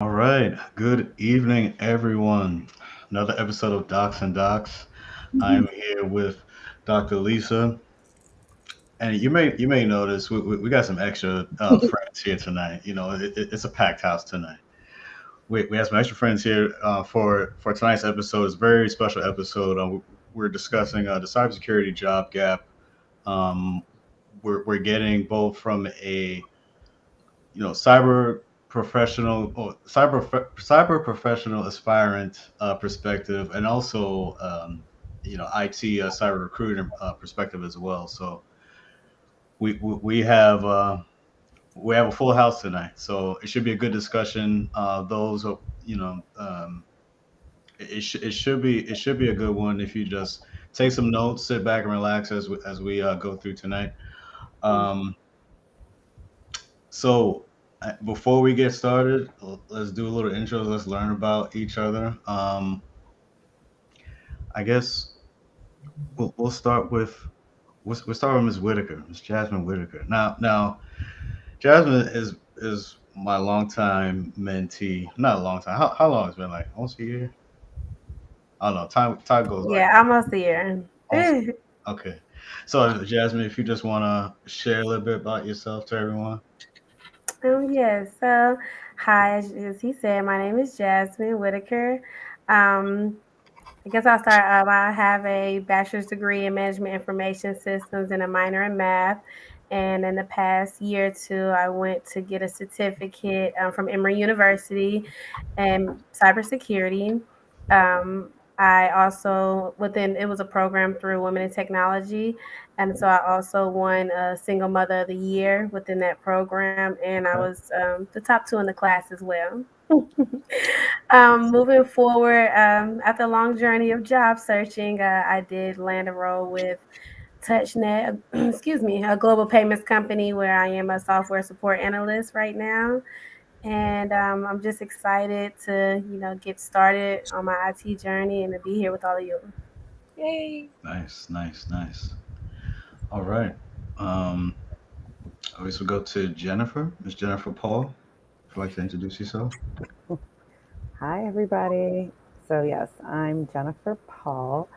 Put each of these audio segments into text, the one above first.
All right. Good evening, everyone. Another episode of Docs and Docs. I'm here with Dr. Lisa, and you may notice we got some extra friends here tonight. It's a packed house tonight. We have some extra friends here for tonight's episode. It's a very special episode. We're discussing the cybersecurity job gap. Um, we're getting both from a cyber professional or cyber professional aspirant perspective, and also IT cyber recruiting perspective as well. So we we have a full house tonight, so it should be a good discussion. Those are, it should be a good one if you just take some notes, sit back and relax as we go through tonight. Um, So, before we get started, let's do a little intro. Let's learn about each other. I guess we'll start with we'll start with Miss Whitaker, Miss Jasmine Whitaker. Now, Jasmine is my longtime mentee. Not a long time. How long? It's been like almost a year. I don't know. Time goes like Yeah, almost a year. almost. Okay. So, Jasmine, if you just want to share a little bit about yourself to everyone. Yes. So, hi, as he said, my name is Jasmine Whitaker. Um, I guess I'll start. I have a bachelor's degree in management information systems and a minor in math. And in the past year or two, I went to get a certificate from Emory University in cybersecurity. Um, I also, within, it was a program through Women in Technology. And so I also won a Single Mother of the Year within that program. And I Okay. was the top two in the class as well. Moving forward, after a long journey of job searching, I did land a role with TouchNet, excuse me, a global payments company where I am a software support analyst right now. And I'm just excited to, get started on my IT journey and to be here with all of you. Yay! Nice, nice, nice. All right. Um, I guess we'll go to Jennifer, Miss Jennifer Paul. If you'd like to introduce yourself. Hi, everybody. So, yes, I'm Jennifer Paul.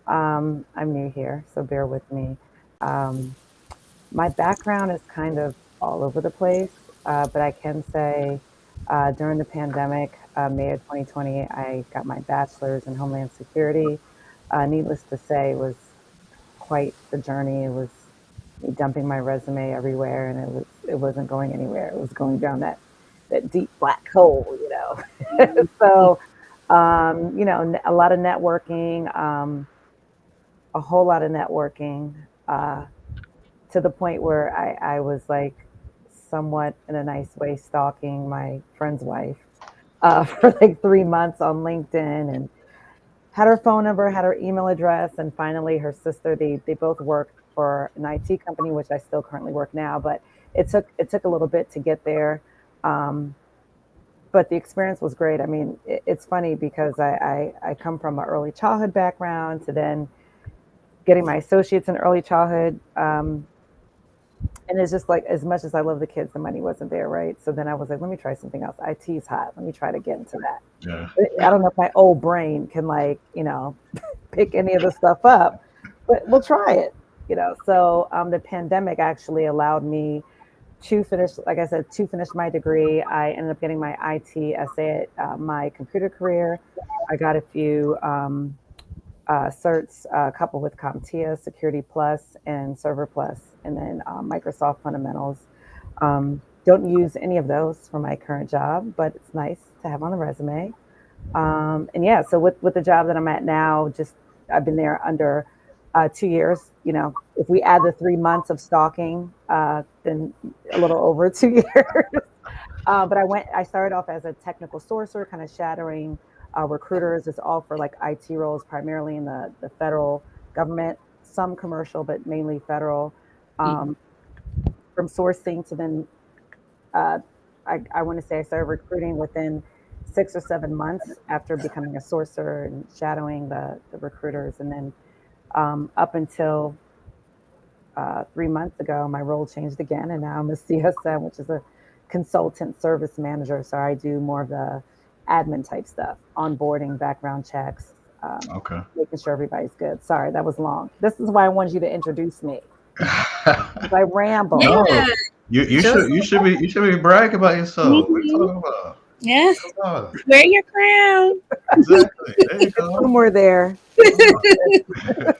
I'm new here, so bear with me. Um, my background is kind of all over the place, but I can say during the pandemic, May of 2020, I got my bachelor's in Homeland Security. Needless to say, it was quite the journey. It was me dumping my resume everywhere, and it wasn't going anywhere. It was going down that deep black hole. So, a lot of networking, a whole lot of networking, uh, to the point where I was like somewhat in a nice way stalking my friend's wife for like 3 months on LinkedIn and had her phone number, had her email address, and finally her sister. They both worked for an IT company, which I still currently work now, but it took a little bit to get there. Um, but the experience was great. I mean, it's funny because I come from an early childhood background to then getting my associates in early childhood. And it's just like, as much as I love the kids, the money wasn't there, right? So then I was like, let me try something else. IT's hot. Let me try to get into that. Yeah. I don't know if my old brain can, like, pick any of the stuff up, but we'll try it. So the pandemic actually allowed me to finish, like I said, to finish my degree. I ended up getting my IT essay at my computer career. I got a few certs, a couple with CompTIA, Security Plus, and Server Plus, and then Microsoft Fundamentals. Don't use any of those for my current job, but it's nice to have on the resume. And yeah, so with the job that I'm at now, just I've been there under 2 years. If we add the 3 months of stalking, then a little over 2 years. But I started off as a technical sourcer, kind of shadowing recruiters. It's all for like IT roles, primarily in the federal government, some commercial, but mainly federal. Um, from sourcing to then, uh, I want to say I started recruiting within 6 or 7 months after becoming a sourcer and shadowing the recruiters. And then up until 3 months ago, my role changed again, and now I'm a CSM, which is a consultant service manager. So I do more of the admin type stuff, onboarding, background checks, Okay. making sure everybody's good. Sorry, that was long. This is why I wanted you to introduce me because I ramble. No, Yeah, you just should you should be bragging about yourself. What are you Mhm. talking about? Yes. Come on. Wear your crown. Exactly. There you go. Humor there. Come on.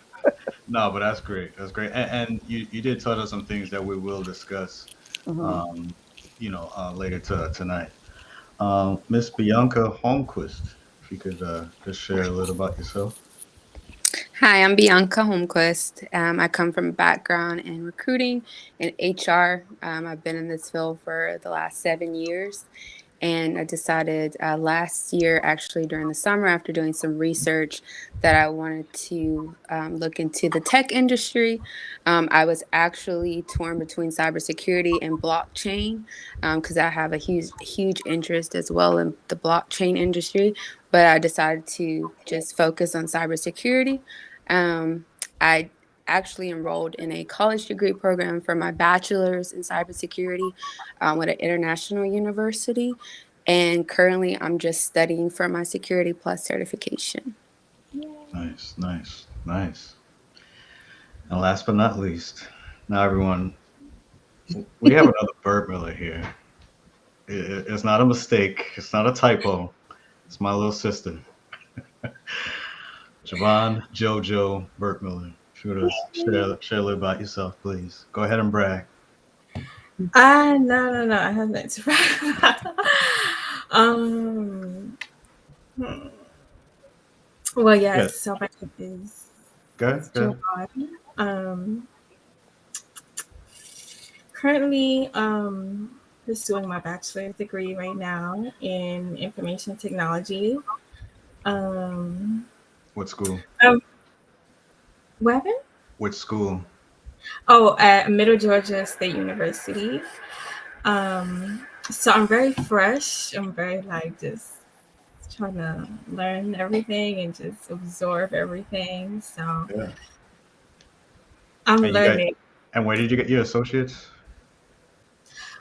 No, but that's great. That's great. And you did tell us some things that we will discuss, Hmm. um, later tonight. Miss Bianca Holmquist, if you could just share a little about yourself. Hi, I'm Bianca Holmquist. I come from a background in recruiting and HR. I've been in this field for the last 7 years. And I decided last year, actually during the summer, after doing some research, that I wanted to look into the tech industry. I was actually torn between cybersecurity and blockchain because I have a huge interest as well in the blockchain industry. But I decided to just focus on cybersecurity. I actually enrolled in a college degree program for my bachelor's in cybersecurity with an international university. And currently, I'm just studying for my Security Plus certification. Nice, nice, nice. And last but not least, now everyone, we have another Burt Miller here. It's not a mistake. It's not a typo. It's my little sister, Javon JoJo Burt Miller. If you would share a little about yourself, please. Go ahead and brag. No. I have nothing to brag about. um, hmm. Well, Yeah, yes. So my name is go ahead. Go ahead. Joanne. Currently, pursuing my bachelor's degree right now in information technology. Um, What school? um, weapon? Which school? Oh, at Middle Georgia State University. So I'm very fresh. I'm very like just trying to learn everything and just absorb everything. So Yeah. I'm And you got learning. and where did you get your associates?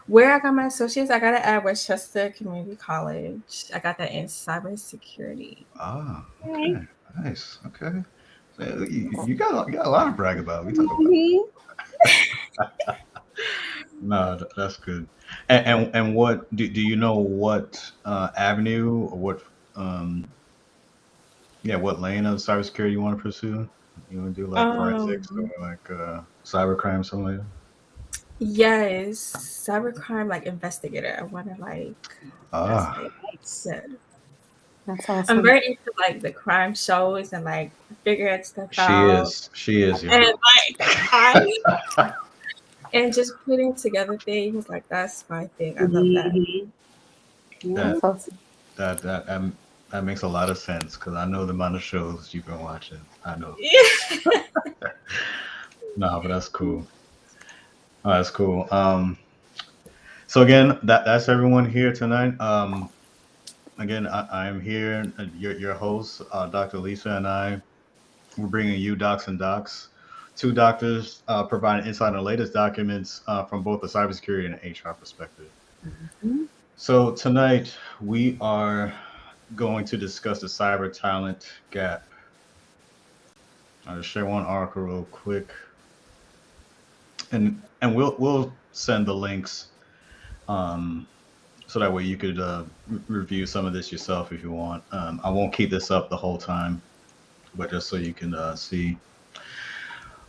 Where I got my associates, I got it at Westchester Community College. I got that in cybersecurity. Ah, Okay. okay. Nice. Okay. So you got a lot to brag about. We talk about. Mhm. No, that's good. And what do you know what avenue or what um what lane of cybersecurity you want to pursue? You want to do like forensics or Um, like cybercrime, something like that? yes, cybercrime like investigator. I want to like that's Ah, like Nice. good. That's I'm awesome. very into like the crime shows and like figuring stuff she out is. She is, and yo. like I and just putting together things like that's my thing. I love that. Mhm. Yeah, That that's awesome. that makes a lot of sense because I know the amount of shows you've been watching. I know. Yeah. No, but that's cool. Oh, that's cool. So again, that's everyone here tonight. Again, I am here, your host, Dr. Lisa, and we're bringing you Docs and Docs, two doctors providing insight on the latest documents from both the cybersecurity and HR perspective. Mhm. So tonight we are going to discuss the cyber talent gap. I'll just share one article real quick, and we'll send the links um, so that way you could review some of this yourself if you want. I won't keep this up the whole time, but just so you can see.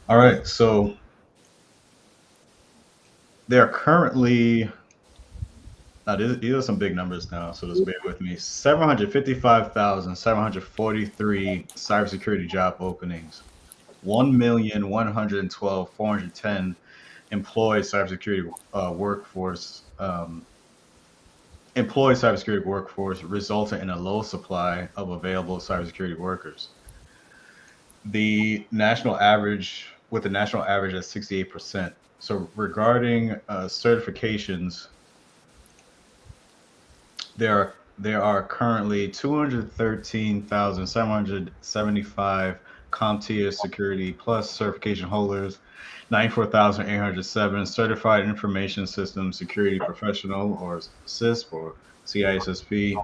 All right, so there are currently these are some big numbers now, so just bear with me. 755,743 cybersecurity job openings, 1,112,410 employed cybersecurity workforce. Employed cybersecurity workforce resulting in a low supply of available cybersecurity workers. The national average at 68%. So regarding certifications, there are currently 213,775 CompTIA Security Plus certification holders, 94,807 Certified Information System Security Professional or CISP or CISSP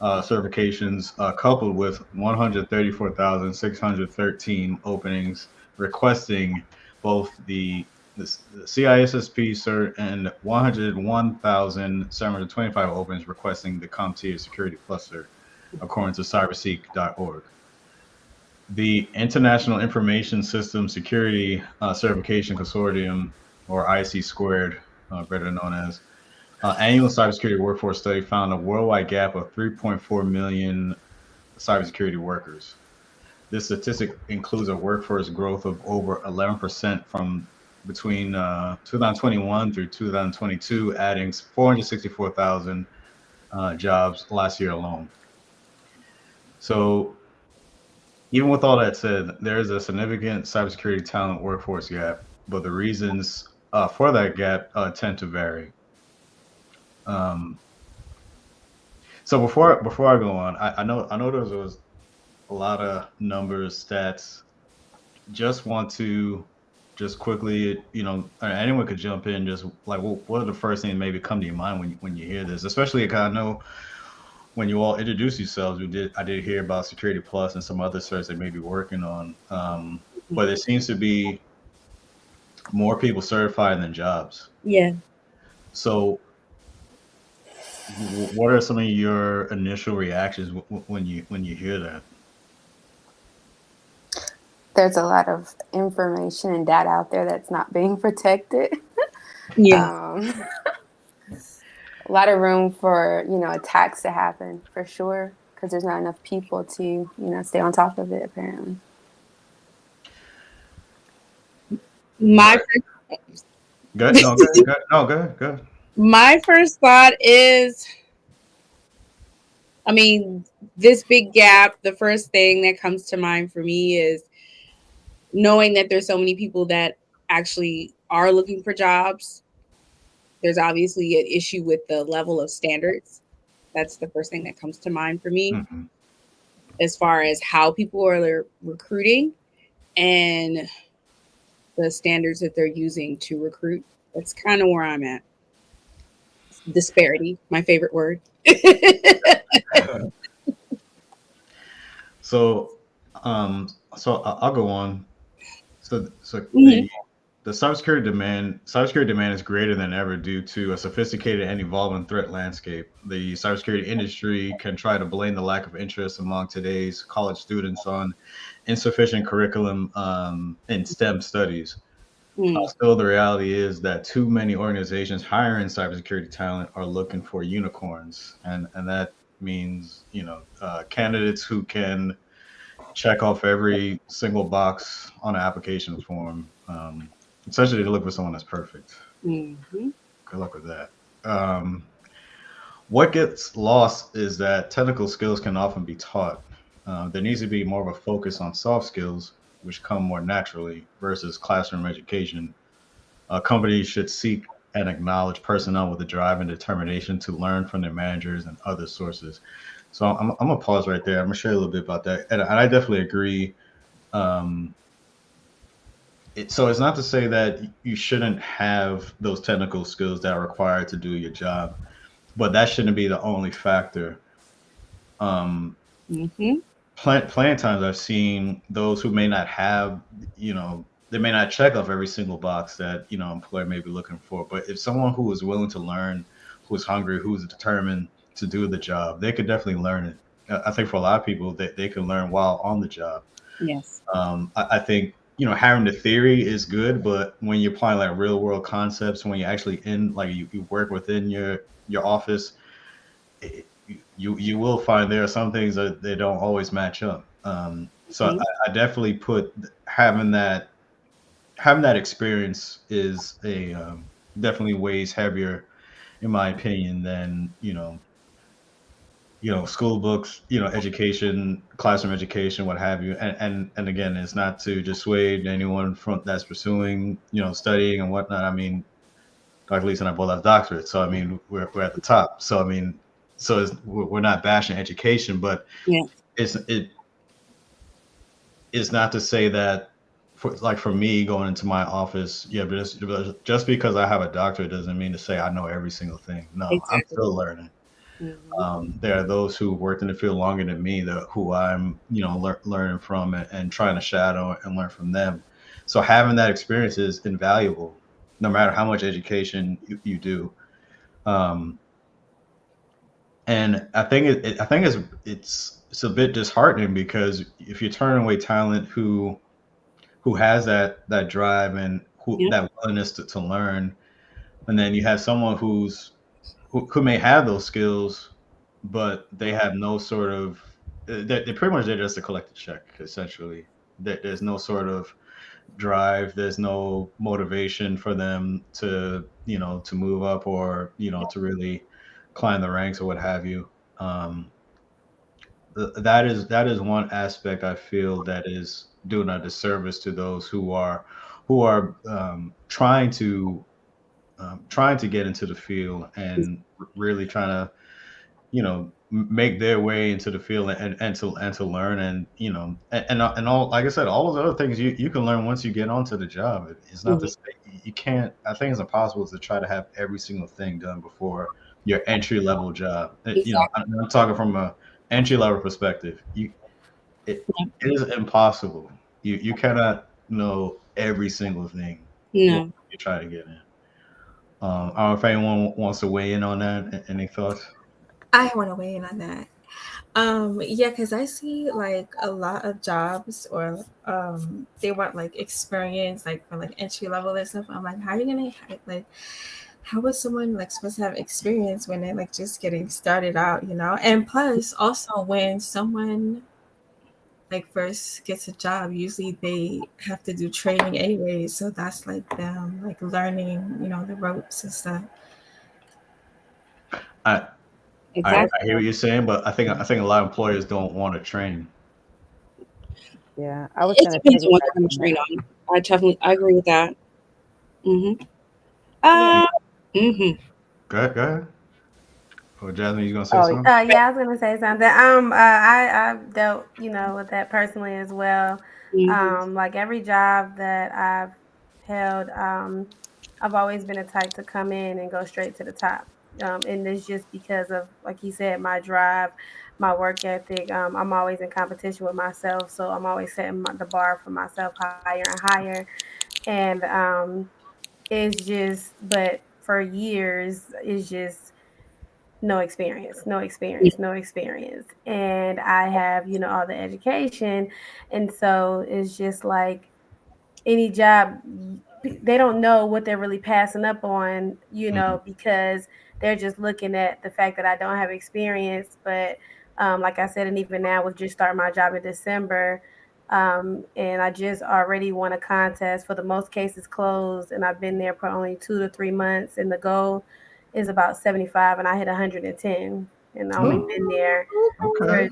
certifications, coupled with 134,613 openings requesting both the CISSP cert and 101,725 openings requesting the CompTIA Security Plus cert, according to cyberseek.org. The International Information System Security Certification Consortium, or IC squared, better known as, annual cybersecurity workforce study found a worldwide gap of 3.4 million cybersecurity workers. This statistic includes a workforce growth of over 11% from between 2021 through 2022, adding 464,000 jobs last year alone. So, even with all that said, there is a significant cybersecurity talent workforce gap, but the reasons for that gap tend to vary. Um, so before I go on, I know there was a lot of numbers, stats. Just want to just quickly, anyone could jump in. Just like, what are the first things maybe come to your mind when you hear this? Especially, 'cause I know when you all introduce yourselves, I did hear about Security Plus and some other certs they may be working on. But there seems to be more people certified than jobs. Yeah. So, what are some of your initial reactions when you hear that? There's a lot of information and data out there that's not being protected. Yeah. A lot of room for, attacks to happen for sure, because there's not enough people to, stay on top of it, apparently. My Good. No, good. Good. No, good. Good. my first thought is, I mean, this big gap, the first thing that comes to mind for me is knowing that there's so many people that actually are looking for jobs. There's obviously an issue with the level of standards. That's the first thing that comes to mind for me, Mm-hmm. as far as how people are recruiting and the standards that they're using to recruit. That's kind of where I'm at. Disparity, my favorite word. So, I'll go on. So Mhm. the cybersecurity demand is greater than ever due to a sophisticated and evolving threat landscape. The cybersecurity industry can try to blame the lack of interest among today's college students on insufficient curriculum in STEM studies. Mm. Still, the reality is that too many organizations hiring cybersecurity talent are looking for unicorns, and that means candidates who can check off every single box on an application form. Essentially, they look for someone that's perfect. Mhm. Good luck with that. Um, what gets lost is that technical skills can often be taught. There needs to be more of a focus on soft skills, which come more naturally versus classroom education. Companies should seek and acknowledge personnel with the drive and determination to learn from their managers and other sources. So I'm gonna pause right there. I'm gonna share a little bit about that, and I definitely agree. Um, so it's not to say that you shouldn't have those technical skills that are required to do your job, but that shouldn't be the only factor. Um, Mhm. plenty of times I've seen those who may not have, they may not check off every single box that employer may be looking for. But if someone who is willing to learn, who's hungry, who's determined to do the job, they could definitely learn it. I think for a lot of people, they can learn while on the job. Yes. I think having the theory is good, but when you're applying like real world concepts, when you're actually in like you work within your office, it, you will find there are some things that they don't always match up. So Mhm. I definitely put having that experience is a definitely weighs heavier in my opinion than school books, education, classroom education, what have you. And again, it's not to dissuade anyone from that's pursuing, studying and whatnot. I mean, Dr. Lisa and I both have doctorates, so I mean, we're at the top. So I mean, we're not bashing education, but Yeah. it's it it's not to say that for like for me going into my office, yeah, but just because I have a doctorate doesn't mean to say I know every single thing. No, I'm Exactly. still learning. Hmm. There are those who worked in the field longer than me that who I'm, learning from and trying to shadow and learn from them. So having that experience is invaluable, no matter how much education you do. Um, and I think it's a bit disheartening because if you're turning away talent who has that drive and who Yeah. that willingness to learn, and then you have someone who may have those skills, but they have no sort of they're pretty much there just to collect a check essentially. There's no sort of drive. There's no motivation for them to move up or to really climb the ranks or what have you. Um, that is one aspect I feel that is doing a disservice to those who are trying to get into the field and really trying to make their way into the field and to learn and all like I said, all those other things you can learn once you get onto the job. It's not to Hmm. say you can't. I think it's impossible to try to have every single thing done before your entry level job. Exactly. I'm talking from a entry level perspective. It is impossible. You cannot know every single thing when No. you try to get in. I don't know if anyone wants to weigh in on that. Any thoughts? I want to weigh in on that. Yeah, because I see like a lot of jobs or they want like experience like for like entry level and stuff. I'm like, how are you gonna like how is someone like supposed to have experience when they're like just getting started out, you know? And plus also when someone like first gets a job, usually they have to do training anyway. So that's like them like learning, you know, the ropes and stuff. I I Exactly. hear what you're saying, but I think a lot of employers don't want to train. Yeah, I was It going to depends on what they're piggyback going to on train that. on. I agree with that. Hmm. Yeah. Uh, hmm. Go ahead. Oh, Jasmine, you gonna say Oh, something? Yeah, I was gonna say something. I've dealt, with that personally as well. Hmm. Like every job that I've held, I've always been a type to come in and go straight to the top. And it's just because of, like you said, my drive, my work ethic. I'm always in competition with myself, so I'm always setting the bar for myself higher and higher. And it's just, but for years, it's just no experience, no experience, no experience. And I have, all the education. And so it's just like any job, they don't know what they're really passing up on, Hmm. because they're just looking at the fact that I don't have experience. But like I said, and even now with just starting my job in December, and I just already won a contest for the most cases closed, and I've been there for only 2 to 3 months, and the goal is about 75, and I hit 110, and I only Oh, been there for okay, 3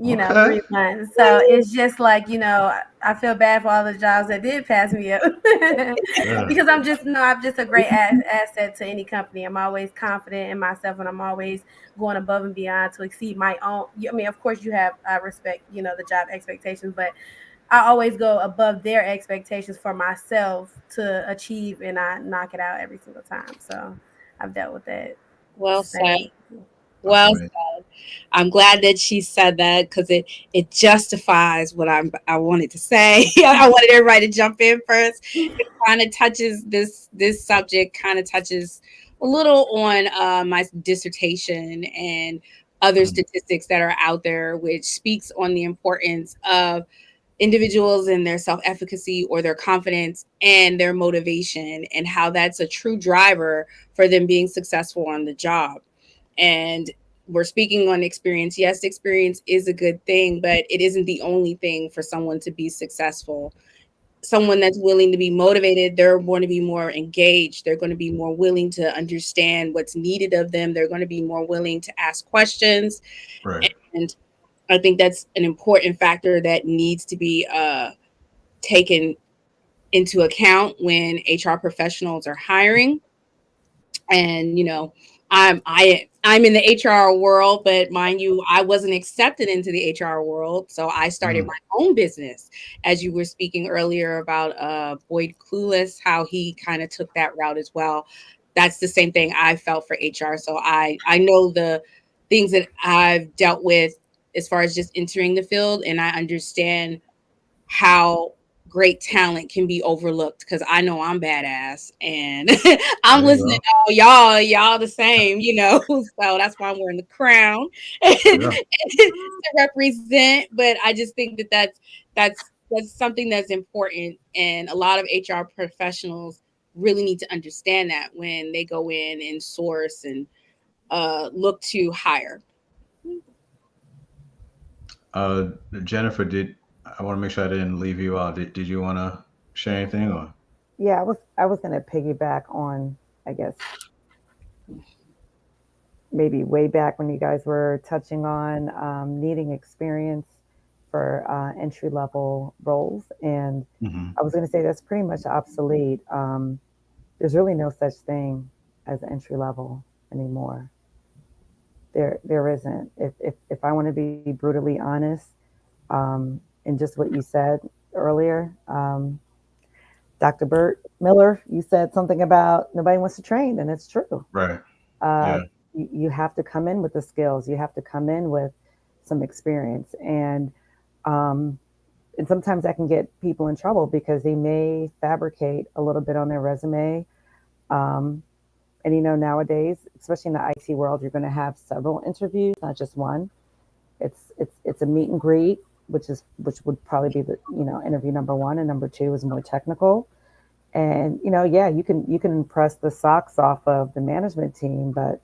okay. months. So it's just like, I feel bad for all the jobs that did pass me up Yeah, because I'm just a great asset to any company. I'm always confident in myself, and I'm always going above and beyond to exceed my own. I mean, of course, you have respect, the job expectations, but I always go above their expectations for myself to achieve, and I knock it out every single time. So I've dealt with that Well said. same. that's Well amazing. said. I'm glad that she said that because it justifies what I wanted to say. I wanted everybody to jump in first. It kind of touches this subject. Kind of touches a little on my dissertation and other Mhm. statistics that are out there, which speaks on the importance of individuals and their self efficacy or their confidence and their motivation, and how that's a true driver for them being successful on the job. And we're speaking on experience. Yes, experience is a good thing, but it isn't the only thing for someone to be successful. Someone that's willing to be motivated, they're going to be more engaged. They're going to be more willing to understand what's needed of them. They're going to be more willing to ask questions. Right. And I think that's an important factor that needs to be taken into account when HR professionals are hiring. And I'm I'm in the HR world, but mind you, I wasn't accepted into the HR world. So I started Mm, my own business. As you were speaking earlier about Boyd Clueless, how he kind of took that route as well. That's the same thing I felt for HR. So I know the things that I've dealt with as far as just entering the field, and I understand how great talent can be overlooked because I know I'm badass and I'm there you listening go. to y'all the same, So that's why I'm wearing the crown Yeah. to represent. But I just think that that's something that's important, and a lot of HR professionals really need to understand that when they go in and source and look to hire. Uh, Jennifer, I want to make sure I didn't leave you out. Did you want to share anything or? Yeah, I was going to piggyback on, I guess, maybe way back when you guys were touching on needing experience for entry level roles. And Hmm. I was going to say that's pretty much obsolete. There's really no such thing as entry level anymore. There isn't. If I want to be brutally honest, and just what you said earlier, Dr. Burt Miller, you said something about nobody wants to train, and it's true. Right. Uh, Yeah. you have to come in with the skills. You have to come in with some experience, um, and sometimes that can get people in trouble because they may fabricate a little bit on their resume. Um, and nowadays, especially in the IT world, you're going to have several interviews, not just one. It's a meet and greet, which would probably be the interview number one, and number two is more technical. And yeah, you can impress the socks off of the management team, but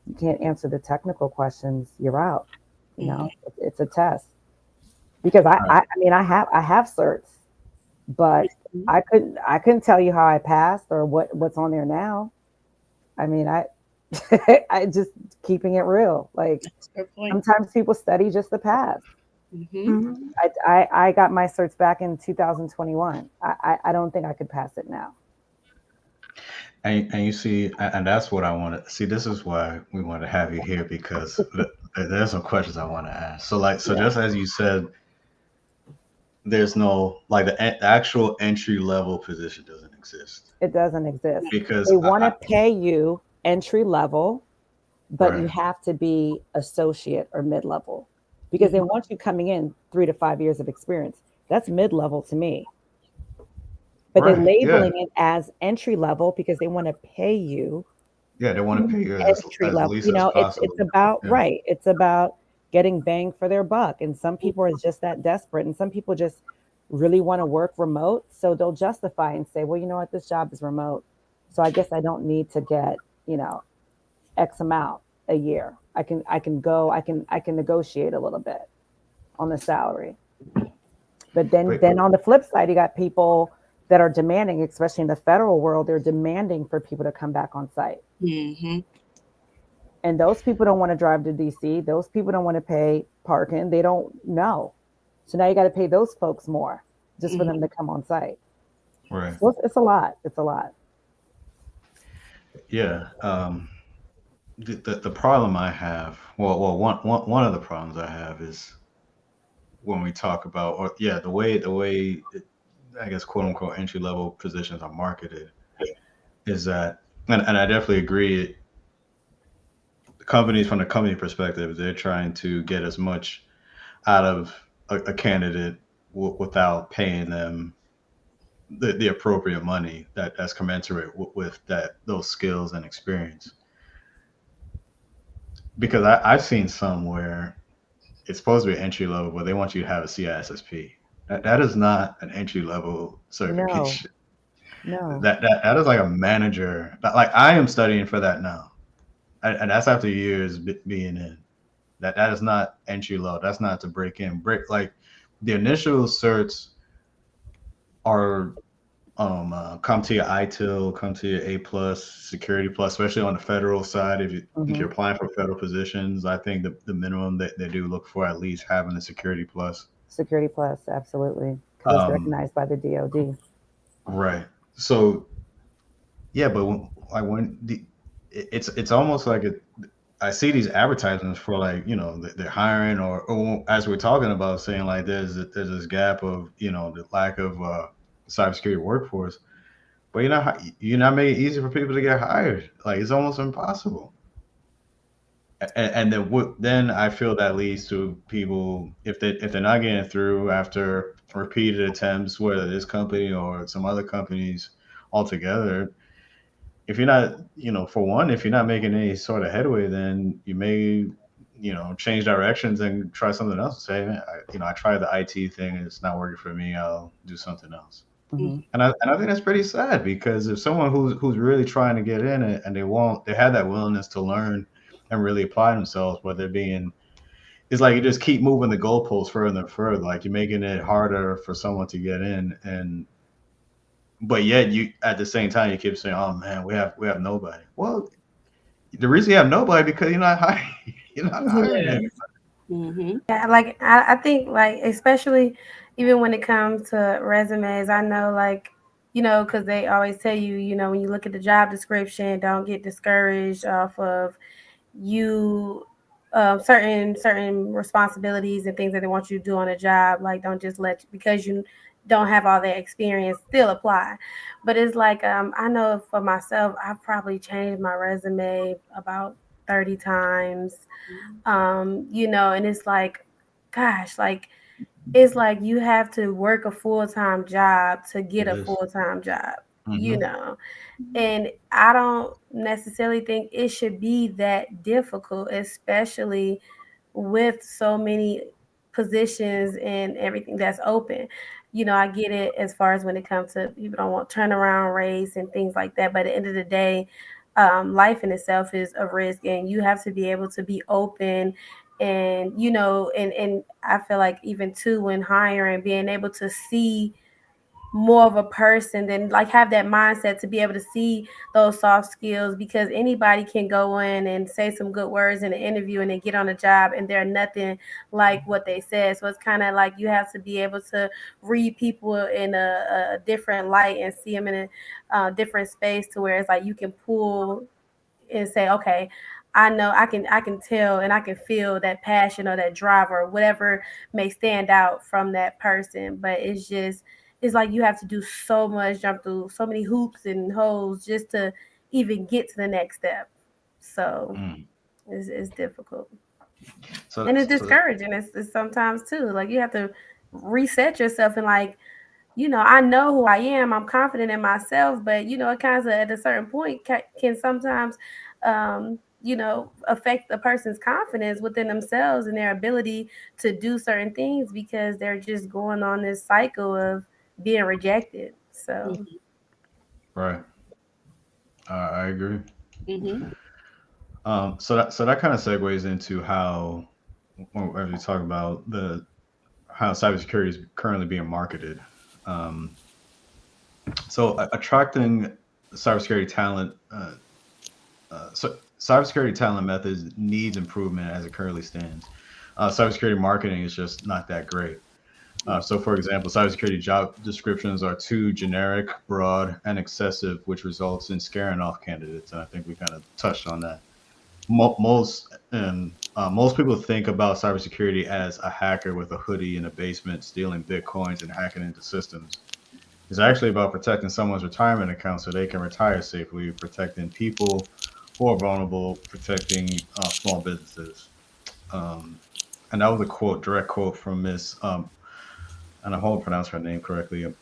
you can't answer the technical questions, you're out. Mhm. It's a test. Because I, Right. I, I mean, I have certs, but I couldn't tell you how I passed or what's on there now. I mean, I I just keeping it real. Like That's a good point. sometimes people study just to pass. Hmm. Mhm. I got my certs back in 2021. I don't think I could pass it now. And you see, and that's what I want to see. This is why we want to have you here because there's some questions I want to ask. So, like, so Yeah, just as you said, there's no like the actual entry level position doesn't exist it doesn't exist. because They want to pay you entry level, but you right, have to be associate or mid level because they Hmm. want you coming in 3 to 5 years of experience. That's mid level to me, but they're right, yeah, labeling it as entry level because they want to pay you yeah. They want to pay you entry as level. least as It's possible. about Yeah, right. It's about getting bang for their buck. And some people are just that desperate, and some people just really want to work remote, so they'll justify and say, "Well, you know what? This job is remote, so I guess I don't need to get X amount a year. I can negotiate a little bit on the salary." But then but then on the flip side, you got people that are demanding, especially in the federal world, they're demanding for people to come back on site. Hmm. And those people don't want to drive to DC. Those people don't want to pay parking. They don't know. So now you got to pay those folks more just for them Hmm. to come on site. right, So it's a lot. It's a lot. yeah. The problem I have, one of the problems I have is when we talk about, or yeah, the way I guess quote unquote entry level positions are marketed is that, and I definitely agree. Companies from the company perspective, they're trying to get as much out of a candidate without paying them the appropriate money that's commensurate with that those skills and experience. Because I've seen some where it's supposed to be entry level, but they want you to have a CISSP. That is not an entry level No, certification. no. That is like a manager. Like I am studying for that now, and that's after years being in. That is not entry level. That's not to break in. Break like the initial certs are come to your ITIL, come to your A plus, Security plus, especially on the federal side. If Hmm. you're applying for federal positions, I think the minimum that they do look for at least having a Security plus. Security Plus, absolutely, because it's Um, recognized by the DoD. right. So yeah, but when it's almost like it. I see these advertisements for like they're hiring or as we're talking about saying like there's this gap of the lack of cybersecurity workforce, but you're not making it easy for people to get hired. Like it's almost impossible. And then then I feel that leads to people if they're not getting through after repeated attempts, whether this company or some other companies altogether. If you're not, for one, if you're not making any sort of headway, then you may, change directions and try something else. Say, I tried the IT thing, and it's not working for me. I'll do something else. Hmm. And I think that's pretty sad because if someone who's really trying to get in it and they have that willingness to learn and really apply themselves, but they're being it's like you just keep moving the goalposts further and further. Like you're making it harder for someone to get in, and but yet you at the same time you keep saying, "Oh man, we have nobody." Well, the reason you have nobody because you're not hiring. You're not hiring Yeah. it. Mm-hmm. Yeah, like I think like especially even when it comes to resumes, I know like because they always tell you when you look at the job description, don't get discouraged off of you certain responsibilities and things that they want you to do on a job. Like don't just let because you don't have all that experience still apply. But it's like I know for myself, I've probably changed my resume about 30 times. And it's like, gosh, like it's like you have to work a full-time job to get It a is. full-time job, you Mm-hmm. know. And I don't necessarily think it should be that difficult, especially with so many positions and everything that's open. I get it as far as when it comes to people don't want turnaround rates and things like that. But at the end of the day, life in itself is a risk, and you have to be able to be open. And and I feel like even too when hiring, being able to see more of a person than like have that mindset to be able to see those soft skills because anybody can go in and say some good words in an interview and then get on a job and they're nothing like what they said. So it's kind of like you have to be able to read people in a different light and see them in a different space to where it's like you can pull and say, okay, I know I can tell and I can feel that passion or that drive or whatever may stand out from that person. But it's like you have to do so much, jump through so many hoops and holes just to even get to the next step. So Mm. it's difficult. So, And it's so discouraging. It's sometimes too. Like you have to reset yourself and like I know who I am. I'm confident in myself, but it kind of at a certain point can sometimes, affect a person's confidence within themselves and their ability to do certain things because they're just going on this cycle of being rejected. So right, I agree. Mm-hmm. So that kind of segues into how when we talk about the how cybersecurity is currently being marketed. Um, so attracting cybersecurity talent, cybersecurity talent methods needs improvement as it currently stands. Cybersecurity marketing is just not that great. So, for example, cybersecurity job descriptions are too generic, broad, and excessive, which results in scaring off candidates. And I think we kind of touched on that. Most people think about cybersecurity as a hacker with a hoodie in a basement stealing bitcoins and hacking into systems. It's actually about protecting someone's retirement account so they can retire safely, protecting people who are vulnerable, protecting small businesses. Um, and that was a quote, direct quote from Miss, and I hope I pronounced her name correctly,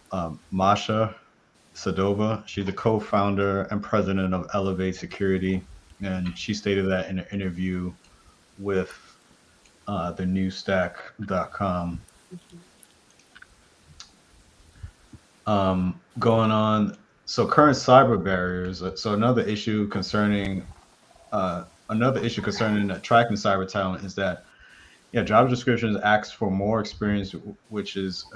Masha Sadova. She's the co-founder and president of Elevate Security, and she stated that in an interview with the newstack.com. Going on, so current cyber barriers. So another issue concerning attracting cyber talent is that job descriptions ask for more experience, which is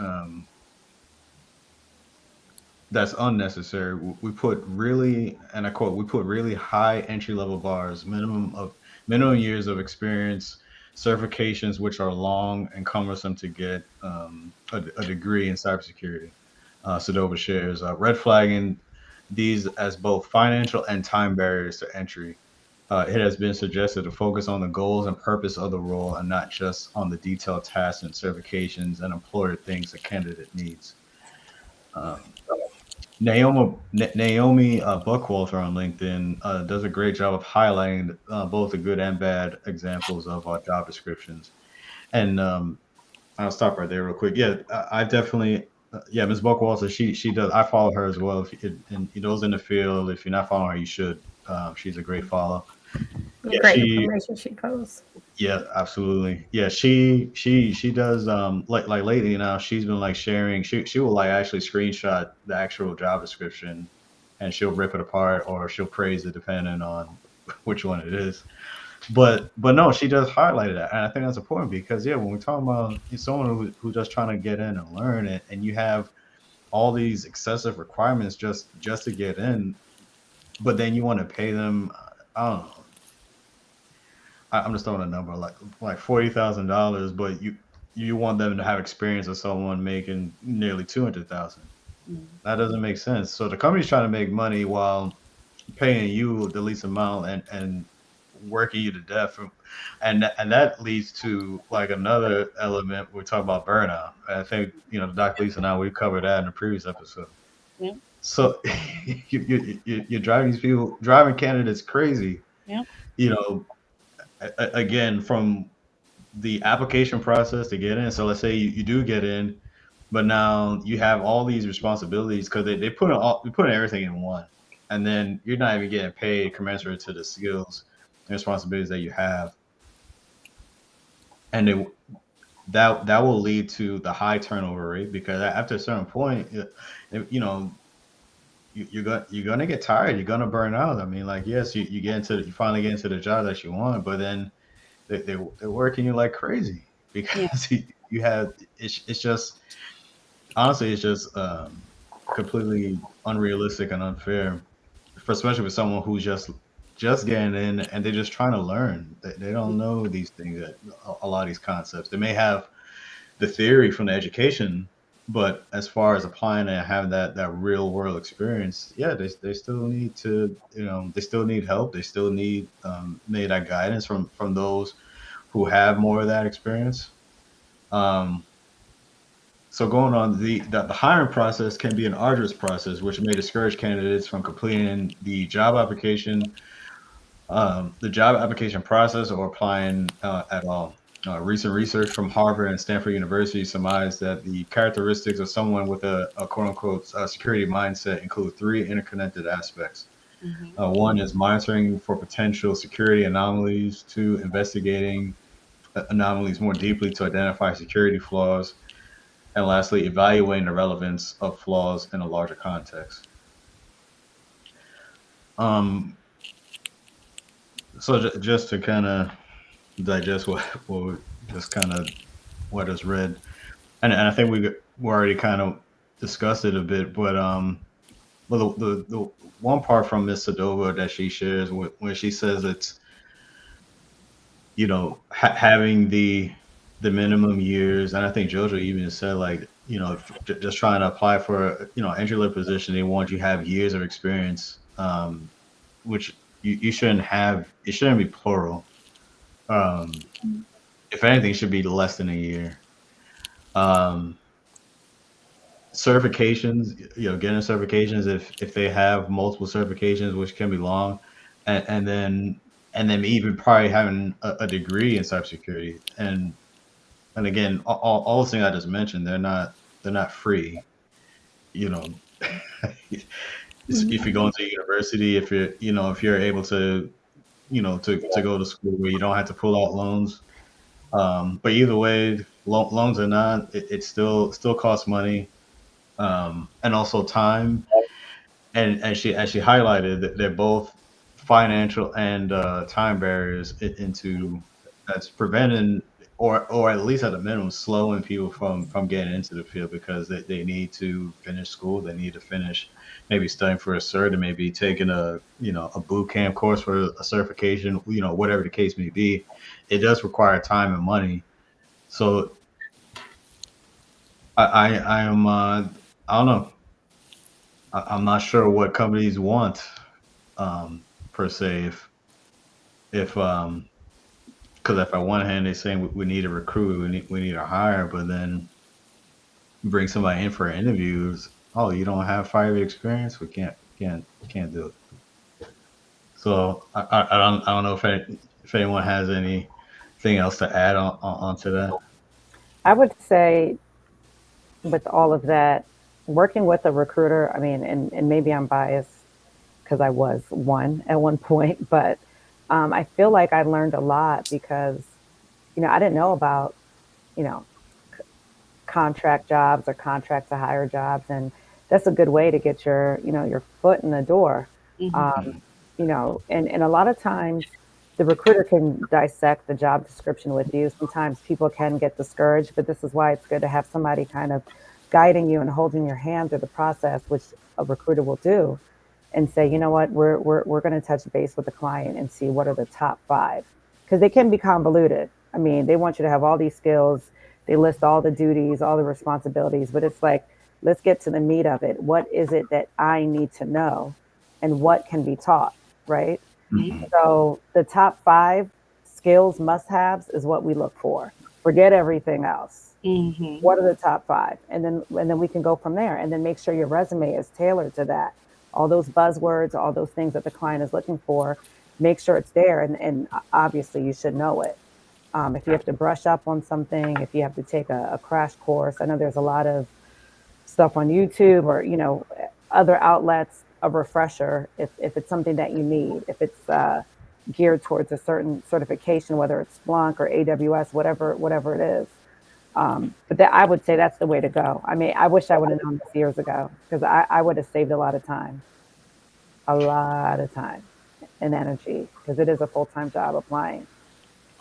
that's unnecessary. We put really, and I quote, we put really high entry level bars, minimum years of experience, certifications which are long and cumbersome to get a degree in cybersecurity. Sadova shares red flagging these as both financial and time barriers to entry. It has been suggested to focus on the goals and purpose of the role and not just on the detailed tasks and certifications and employer things a candidate needs. Um, Naomi Buckwalter on LinkedIn does a great job of highlighting both the good and bad examples of job descriptions. And I'll stop right there real quick. Yeah, I definitely. Yeah, Ms. Buckwalter, she does. I follow her as well. If you, and those in the field, if you're not following her, you should. She's a great follow. Yeah, Great she. information she posts. Yeah, absolutely. Yeah, she does. Like lately now, she's been like sharing. She will like actually screenshot the actual job description, and she'll rip it apart or she'll praise it depending on which one it is. But no, she does highlight that, and I think that's important because yeah, when we're talking about someone who's just trying to get in and learn it, and you have all these excessive requirements just to get in, but then you want to pay them, I don't know, I'm just throwing a number like $40,000, but you want them to have experience of someone making nearly 200,000. That doesn't make sense. So the company's trying to make money while paying you the least amount and working you to death, and that leads to like another element. We're talking about burnout. I think Dr. Lisa and I we covered that in the previous episode. Yeah. So you're driving these people, driving candidates crazy. Yeah. You know, again from the application process to get in. So let's say you do get in, but now you have all these responsibilities because they put everything in one, and then you're not even getting paid commensurate to the skills and responsibilities that you have, and that will lead to the high turnover rate because after a certain point, you know you're gonna get tired, you're gonna burn out. I mean, like yes, you finally get into the job that you want, but then they're working you like crazy Yeah. because you have it's just honestly it's just completely unrealistic and unfair, for especially for someone who's just getting in and they're just trying to learn. They don't know these things, that a lot of these concepts. They may have the theory from the education, but as far as applying it and having that real world experience, yeah, they still need to, they still need help. They still need maybe that guidance from those who have more of that experience. Um, so going on, the hiring process can be an arduous process, which may discourage candidates from completing the job application process or applying at all. Recent research from Harvard and Stanford University surmised that the characteristics of someone with a quote unquote security mindset include three interconnected aspects. Mhm. One is monitoring for potential security anomalies, two, investigating anomalies more deeply to identify security flaws, and lastly, evaluating the relevance of flaws in a larger context. Um, so just to kind of digest what we just kind of what is read, and I think we already kind of discussed it a bit, but well, the one part from Miss Sadova that she shares when she says it's having the minimum years, and I think Jojo even said like just trying to apply for entry level position, they want you to have years of experience, which you shouldn't have. It shouldn't be plural. Um, if anything, it should be less than a year. Um, Certifications, getting certifications if they have multiple certifications, which can be long, and then even probably having a degree in cybersecurity, and again, all the things I just mentioned, they're not free. You know, if you go into university, if you're able to to go to school where you don't have to pull out loans. But either way, loans or not, it still costs money, and also time. And she highlighted that they're both financial and time barriers into that's preventing or at least at a minimum slowing people from getting into the field because they need to finish school, they need to finish maybe studying for a cert, and maybe taking a boot camp course for a certification, whatever the case may be. It does require time and money. So I am I don't know. I'm not sure what companies want, per se. if because if on one hand they're saying we need a recruit, we need a hire, but then bring somebody in for interviews. Oh, you don't have 5 year experience? We can't do it. So I don't know if anyone has anything else to add onto that. I would say with all of that, working with a recruiter, I mean, and maybe I'm biased because I was one at one point, but I feel like I learned a lot because, I didn't know about, you know, contract jobs or contract to hire jobs. And that's a good way to get your foot in the door. Mhm. Um, Mhm. and a lot of times the recruiter can dissect the job description with you. Sometimes people can get discouraged, but this is why it's good to have somebody kind of guiding you and holding your hand through the process, which a recruiter will do and say, you know what, we're going to touch base with the client and see what are the top five, because they can be convoluted. I mean, they want you to have all these skills. They list all the duties, all the responsibilities, but it's like, let's get to the meat of it. What is it that I need to know and what can be taught, right? Mhm. So the top five skills must haves is what we look for. Forget everything else. Mhm. What are the top five? And then we can go from there. And then make sure your resume is tailored to that. All those buzzwords, all those things that the client is looking for, make sure it's there. And obviously you should know it. If you have to brush up on something, if you have to take a crash course, I know there's a lot of stuff on YouTube or other outlets, a refresher if it's something that you need, if it's geared towards a certain certification, whether it's Splunk or AWS, whatever it is. But I would say that's the way to go. I mean, I wish I would have known this years ago because I would have saved a lot of time and energy because it is a full-time job applying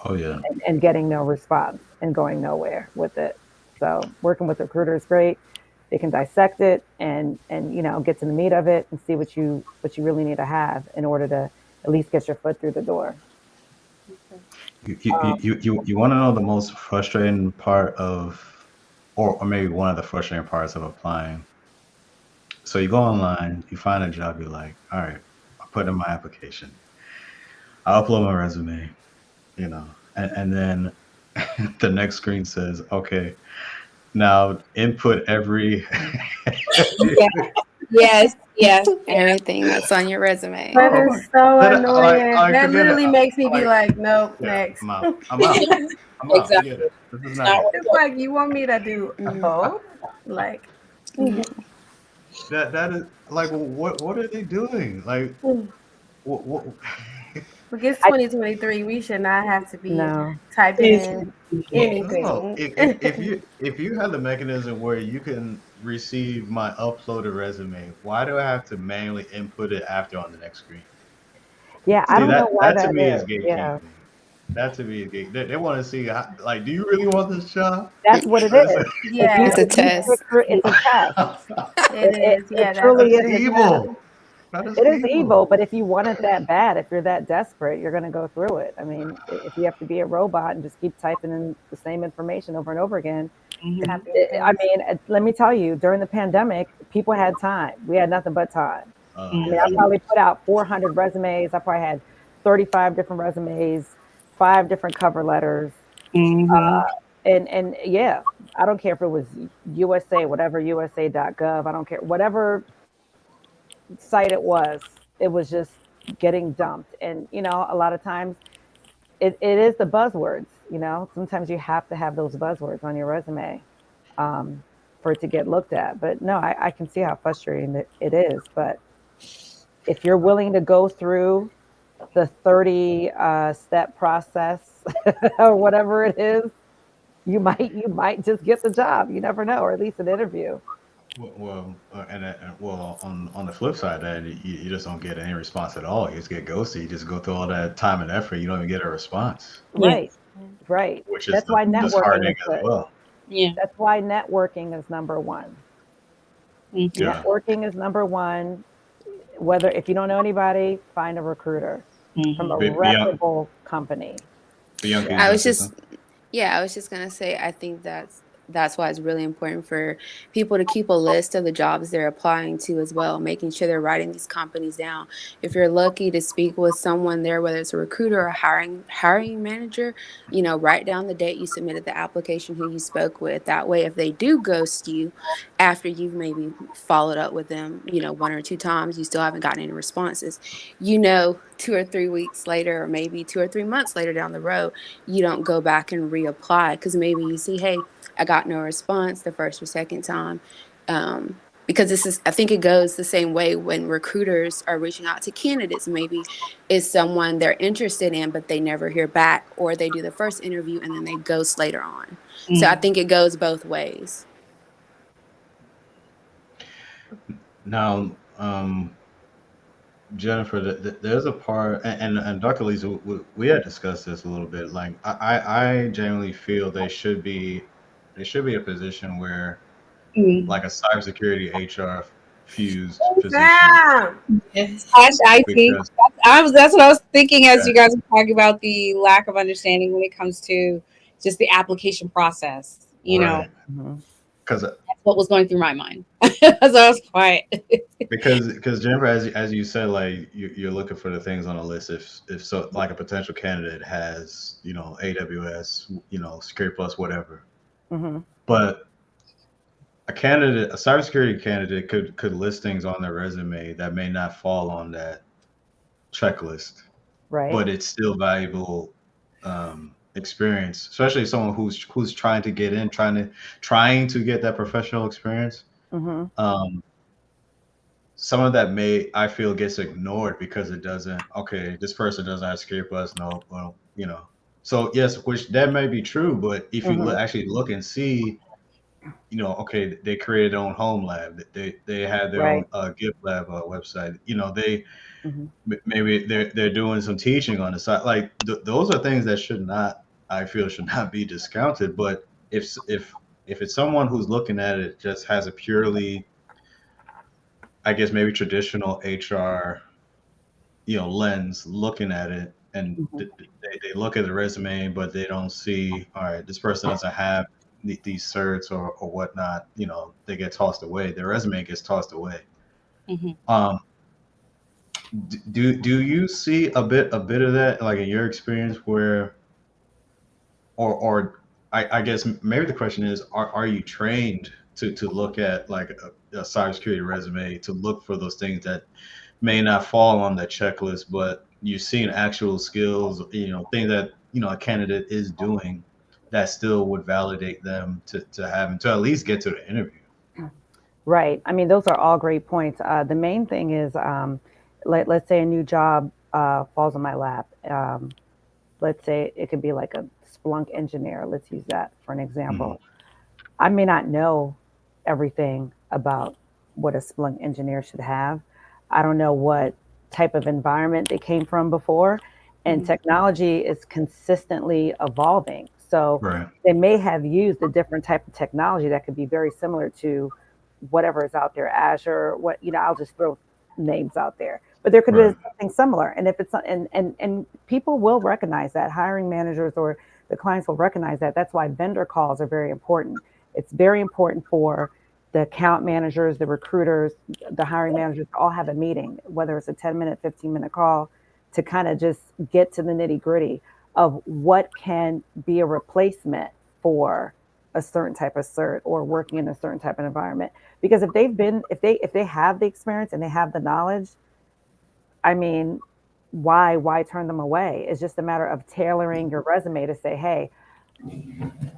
Oh yeah. and getting no response and going nowhere with it. So working with a recruiter is great. They can dissect it and get to the meat of it and see what you really need to have in order to at least get your foot through the door. You want to know the most frustrating part of, or maybe one of the frustrating parts of applying. So you go online, you find a job you like. All right, I put in my application. I upload my resume, and then the next screen says, okay, now input every. Yeah. Yes. Yes. Everything that's on your resume. That Oh is my, so then annoying. I That forget it. literally makes me be Like, like, nope, yeah, next. I'm out. I'm out. I'm out. Forget Exactly. it. This is It's not not it. worth It's it. like you want me to do Mm, both? Like, yeah. That is like, what are they doing? Like, mm. what? Look, it's I 2023. We should not have to be no. typing It's in No, anything. if you have the mechanism where you can receive my uploaded resume, why do I have to manually input it after on the next screen? Yeah, I See don't know that why that to that me is is. Yeah, gatekeeping. That to me is gate. They want to see how, like, do you really want this job? that's what it Or is is. If you It's a Yes, if you stick test. through, it's a test. it is. It Yeah, that's truly that's is a test. evil. That is It is evil. evil, but if you want it that bad, if you're that desperate, you're going to go through it. I mean, if you have to be a robot and just keep typing in the same information over and over again, Mhm. copy and I paste. mean, let me tell you, during the pandemic, people had time. We had nothing but time. I mean, I Yeah. Mhm. probably put out 400 resumes. I probably had 35 different resumes, five different cover letters. Mhm. And yeah, I don't care if it was USA, whatever, USA.gov. I don't care. Whatever site it was just getting dumped. And, a lot of times it is the buzzwords, sometimes you have to have those buzzwords on your resume um, for it to get looked at. But no, I can see how frustrating it is. But if you're willing to go through the 30 step process or whatever it is, you might just get the job. You never know, or at least an interview. Well, on the flip side, then you just don't get any response at all. You just get ghosted. You just go through all that time and effort. You don't even get a response, Yeah. Right, right. which is That's why networking disheartening is as good. well. Yeah. That's why networking is number one. Mhm. Yeah. Networking is number one. Whether if you don't know anybody, find a recruiter from a Mhm. reputable company. Bianca, you Yeah. was I gonna was say just, something? yeah, I was just gonna say, I think that's that's why it's really important for people to keep a list of the jobs they're applying to as well, making sure they're writing these companies down. If you're lucky to speak with someone there, whether it's a recruiter or a hiring manager, write down the date you submitted the application, who you spoke with. That way, if they do ghost you after you've maybe followed up with them, one or two times, you still haven't gotten any responses. 2 or 3 weeks later, or maybe 2 or 3 months later down the road, you don't go back and reapply because maybe you see, hey, I got no response the first or second time. Because I think it goes the same way when recruiters are reaching out to candidates. Maybe it's someone they're interested in, but they never hear back, or they do the first interview and then they ghost later on. So I Mm. think it goes both ways. Now, Jennifer, there's a part, and Dr. Lisa, we had discussed this a little bit. Like, I genuinely feel they should be a position where, Mm. like, a cybersecurity HR fused position, Damn. Yes. Slash IT. because That's what I was thinking as yeah, you guys were talking about the lack of understanding when it comes to just the application process. right, Mhm. because That's what was going through my mind. So I was quiet. because Jennifer, as you said, like you're looking for the things on a list. If so, like a potential candidate has AWS, Security Plus, whatever, Mhm. but a cybersecurity candidate could list things on their resume that may not fall on that checklist, Right. but it's still valuable experience, especially someone who's trying to get in, trying to get that professional experience. Mhm. Um, some of that may I feel gets ignored because it doesn't. Okay, this person doesn't have security plus. No, well, So yes, which that may be true, but if you Mhm. actually look and see, okay, they created their own home lab. They had their own Right. GitLab website. They Mhm. maybe they're doing some teaching on the side. Like those are things that should not, I feel, should not be discounted. But if it's someone who's looking at it just has a purely, I guess maybe traditional HR lens looking at it, and Mhm. they look at the resume, but they don't see, all right, this person doesn't have these certs or whatnot. They get tossed away. Their resume gets tossed away. Mhm. Um, do you see a bit of that, like in your experience, where or I guess maybe the question is, are you trained to look at like a cybersecurity resume to look for those things that may not fall on that checklist, but you're seeing actual skills, things that a candidate is doing that still would validate them to have to at least get to the interview. Right. I mean, those are all great points. The main thing is, let's say a new job falls on my lap. Let's say it could be like a Splunk engineer. Let's use that for an Mhm. example. I may not know everything about what a Splunk engineer should have. I don't know what type of environment they came from before. And Mhm. technology is consistently evolving. So Right. they may have used a different type of technology that could be very similar to whatever is out there, Azure, I'll just throw names out there. But there could be Right. something similar. And if it's and people will recognize that, hiring managers or the clients will recognize that. That's why vendor calls are very important. It's very important for the account managers, the recruiters, the hiring managers to all have a meeting, whether it's a 10-minute, 15-minute call, to kind of just get to the nitty gritty of what can be a replacement for a certain type of cert or working in a certain type of environment. Because if they have the experience and they have the knowledge, I mean, why turn them away? It's just a matter of tailoring your resume to say, hey,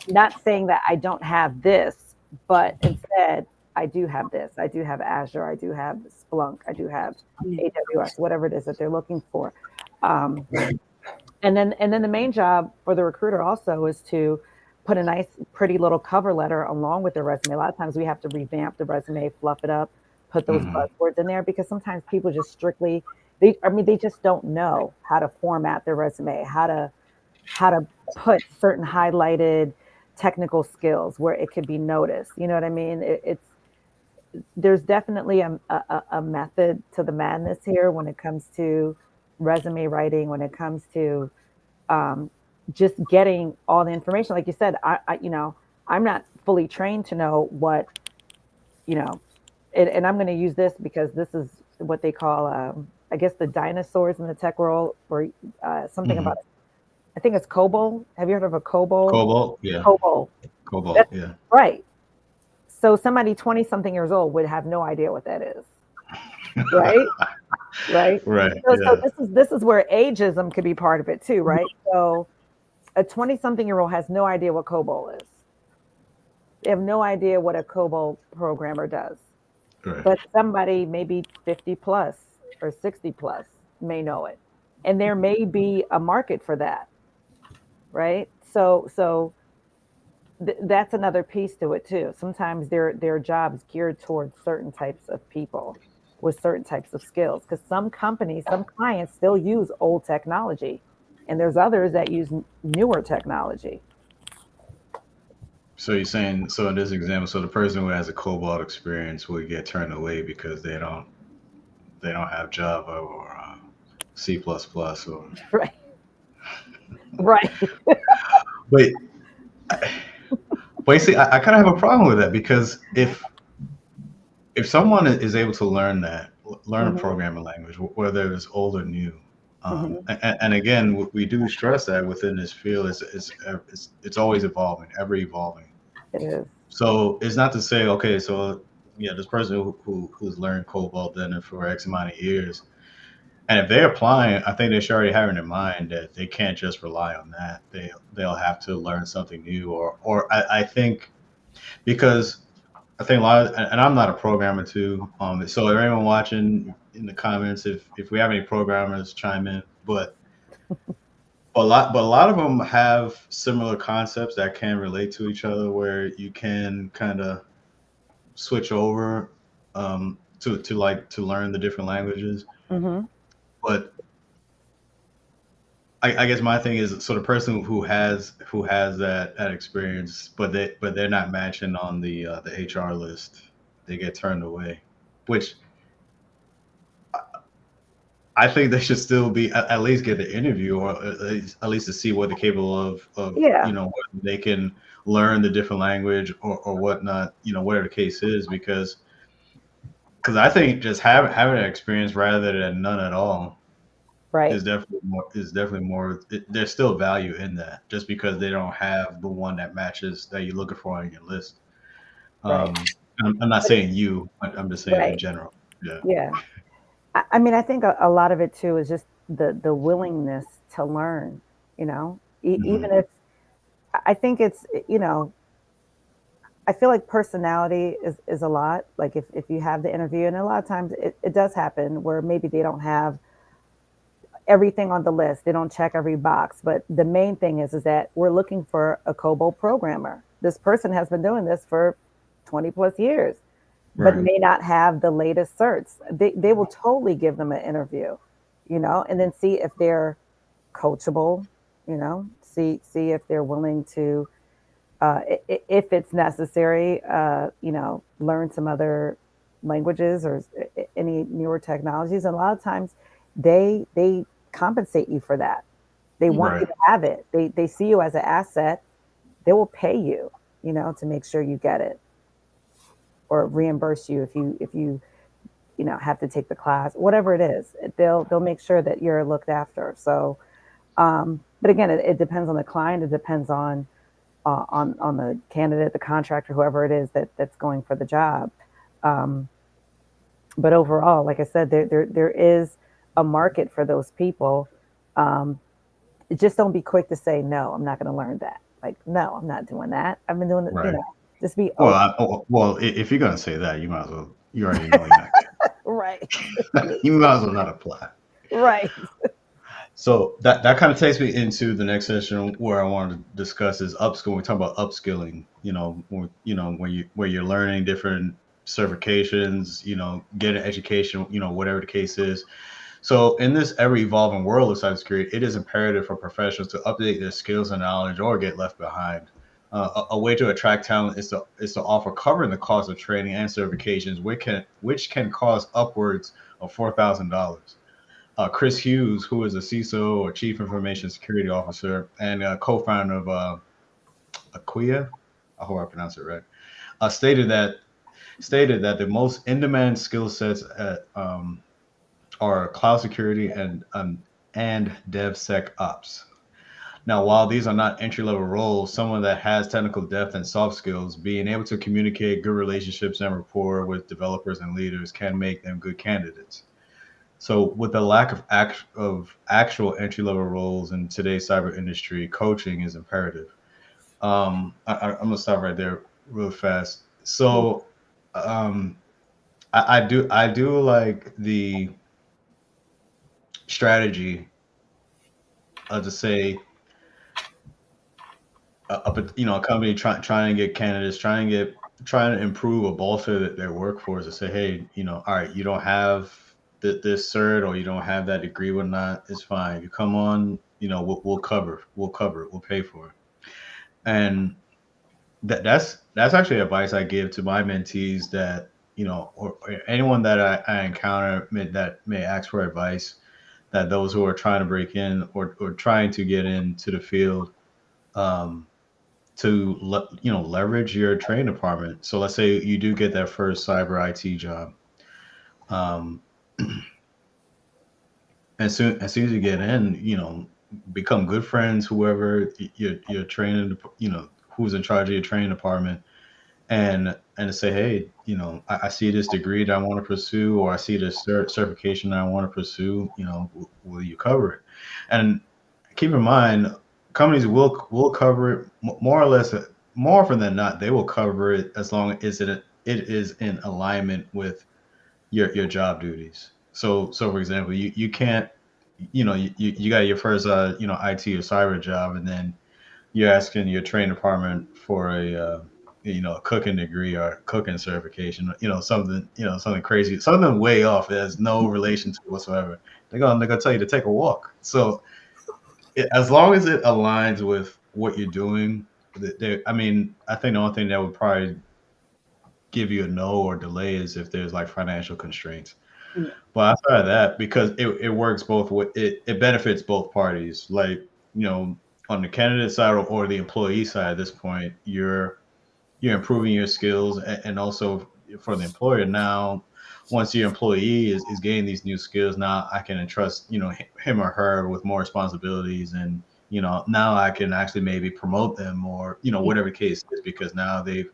not saying that I don't have this, but instead I do have this. I do have Azure. I do have Splunk. I do have AWS, whatever it is that they're looking for. Um, and then the main job for the recruiter also is to put a nice, pretty little cover letter along with the resume. A lot of times we have to revamp the resume, fluff it up, put those Hmm. buzzwords in there because sometimes people just strictly they just don't know how to format their resume, how to put certain highlighted technical skills where it could be noticed. You know what I mean? It's there's definitely a method to the madness here when it comes to resume writing, when it comes to um, just getting all the information. Like you said, I'm not fully trained to know what, you know, and I'm going to use this because this is what they call, I guess, the dinosaurs in the tech world, or something Hmm. about, I think it's COBOL. Have you heard of a COBOL? Cobalt, yeah. COBOL. Cobalt, That's yeah. right. So somebody 20 something years old would have no idea what that is, right? Right. Right, So yeah. this is where ageism could be part of it too, right? So a 20 something year old has no idea what COBOL is. They have no idea what a COBOL programmer does. Right. But somebody maybe 50 plus or 60 plus may know it. And there may be a market for that, right? So that's another piece to it too. Sometimes there are jobs geared towards certain types of people with certain types of skills, because some companies, some clients still use old technology, and there's others that use newer technology. So you're saying, so in this example, so the person who has a Cobalt experience would get turned away because they don't have Java or C plus plus or. Right. Right. But but you see, I kind of have a problem with that because if someone is able to learn that, learn a Hmm. programming language, whether it's old or new, Hmm. and again, we do stress that within this field, it's always evolving, ever evolving. It is. So it's not to say, okay, so yeah, this person who's learned Cobalt then for X amount of years, and if they're applying, I think they should already have in their mind that they can't just rely on that. They'll have to learn something new, or I think because I think a lot of, and I'm not a programmer too. So if anyone watching in the comments, if we have any programmers, chime in. But a lot of them have similar concepts that can relate to each other, where you can kind of switch over to like to learn the different languages. Hmm. But I guess my thing is, so the person who has that experience, but they're not matching on the HR list, they get turned away, which I think they should still be at least get the interview, or at least to see what they're capable of Yeah. whether they can learn the different language or whatnot, whatever the case is, because I think just having an experience rather than none at all Right. is definitely more. There's still value in that, just because they don't have the one that matches that you're looking for on your list. Right. I'm not But it's saying you, but I'm just saying in right. general. Yeah. Yeah. I mean, I think a lot of it too is just the willingness to learn, Hmm. even if I think it's, I feel like personality is a lot. Like if you have the interview, and a lot of times it does happen where maybe they don't have everything on the list. They don't check every box. But the main thing is that we're looking for a COBOL programmer. This person has been doing this for 20 plus years, but Right. may not have the latest certs. They will totally give them an interview, and then see if they're coachable, see if they're willing to, if it's necessary, learn some other languages or any newer technologies. And a lot of times they compensate you for that. They want you Right. to have it. They see you as an asset. They will pay you, to make sure you get it, or reimburse you if you have to take the class, whatever it is. They'll make sure that you're looked after. So, but again, it depends on the client. It depends on the candidate, the contractor, whoever it is that's going for the job. Um, but overall, like I said, there is a market for those people. Um, just don't be quick to say no. I'm not going to learn that. Like, no, I'm not doing that. I've been doing it. Right. Just be Well, open. if you're gonna say that, you might as well. You already know you're not Right. getting. You might as well not apply. Right. So that kind of takes me into the next session where I wanted to discuss is upskilling. We talk about upskilling. Where you're learning different certifications. Getting education. Whatever the case is. So in this ever evolving world of cybersecurity, it is imperative for professionals to update their skills and knowledge or get left behind. A way to attract talent is to offer covering the cost of training and certifications, which can cost upwards of $4,000. Chris Hughes, who is a CISO or Chief Information Security Officer and co-founder of Acquia, I hope I pronounced it right. Stated that the most in-demand skill sets are cloud security and DevSecOps. Now, while these are not entry level roles, someone that has technical depth and soft skills, being able to communicate good relationships and rapport with developers and leaders can make them good candidates. So, with the lack of actual entry level roles in today's cyber industry, coaching is imperative. I'm gonna stop right there real fast. So, um, I do like the strategy to say a company trying to get candidates, trying to improve or bolster their workforce to say, hey, all right, you don't have this cert or you don't have that degree or not, it's fine. You come on, we'll cover it, we'll pay for it. And that's actually advice I give to my mentees that or anyone that I encounter that may ask for advice, that those who are trying to break in or trying to get into the field, um, to leverage your training department. So let's say you do get that first cyber IT job. Um, as soon as you get in, become good friends. Whoever you're training, who's in charge of your training department, and to say, hey, I see this degree that I want to pursue, or I see this certification that I want to pursue. Will you cover it? And keep in mind, companies will cover it more or less. More often than not, they will cover it as long as it is in alignment with your job duties. So for example, you can't, you got your first IT or cyber job, and then you're asking your training department for a cooking degree or cooking certification, something crazy, something way off that has no relation to it whatsoever. They're gonna tell you to take a walk. So as long as it aligns with what you're doing, I mean, I think the only thing that would probably give you a no or delay is if there's like financial constraints. Yeah. But outside of that, because it works both way, it benefits both parties. Like, on the candidate side or the employee side at this point, you're improving your skills, and also for the employer now, once your employee is gaining these new skills, now I can entrust him or her with more responsibilities, and now I can actually maybe promote them, or whatever the case is, because now they've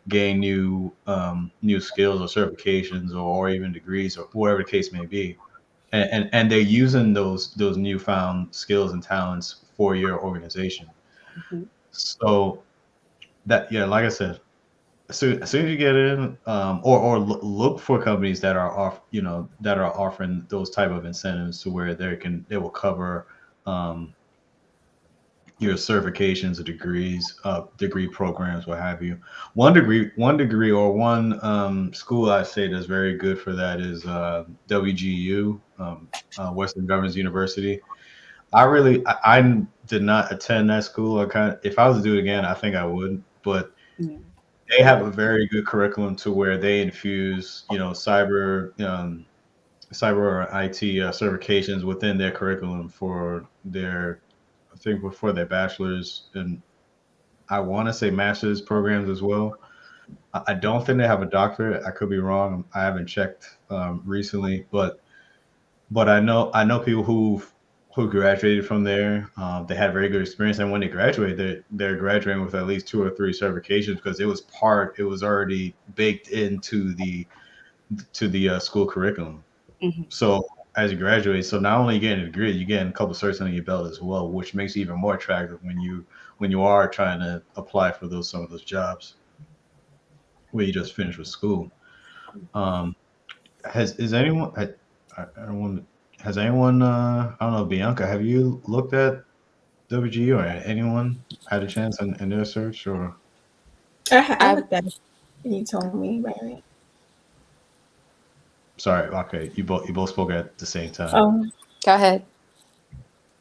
gained new skills or certifications, or even degrees, or whatever the case may be, and they're using those newfound skills and talents for your organization. Mhm. So that, yeah, like I said, as soon as you get in, or look for companies that are that are offering those type of incentives to where they will cover um, your certifications or degrees, degree programs, what have you. One degree or one school I say that's very good for that is WGU, Western Governors University. I did not attend that school. If I was to do it again, I think I would, but Yeah. they have a very good curriculum to where they infuse, cyber or IT certifications within their curriculum for their, I think, for their bachelor's, and I want to say master's programs as well. I don't think they have a doctorate. I could be wrong. I haven't checked recently, but I know people who graduated from there. They had very good experience, and when they graduate, they're graduating with at least two or three certifications, because it was already baked into the school curriculum. Mhm. So as you graduate, so not only you getting a degree, you getting a couple certs under your belt as well, which makes it even more attractive when you are trying to apply for some of those jobs where you just finished with school. Um, has is anyone I don't want has anyone I don't know, Bianca, have you looked at WG, or anyone had a chance in their search, or I I looked at it and you told me about it. sorry, okay, you both spoke at the same time. Oh, Go ahead.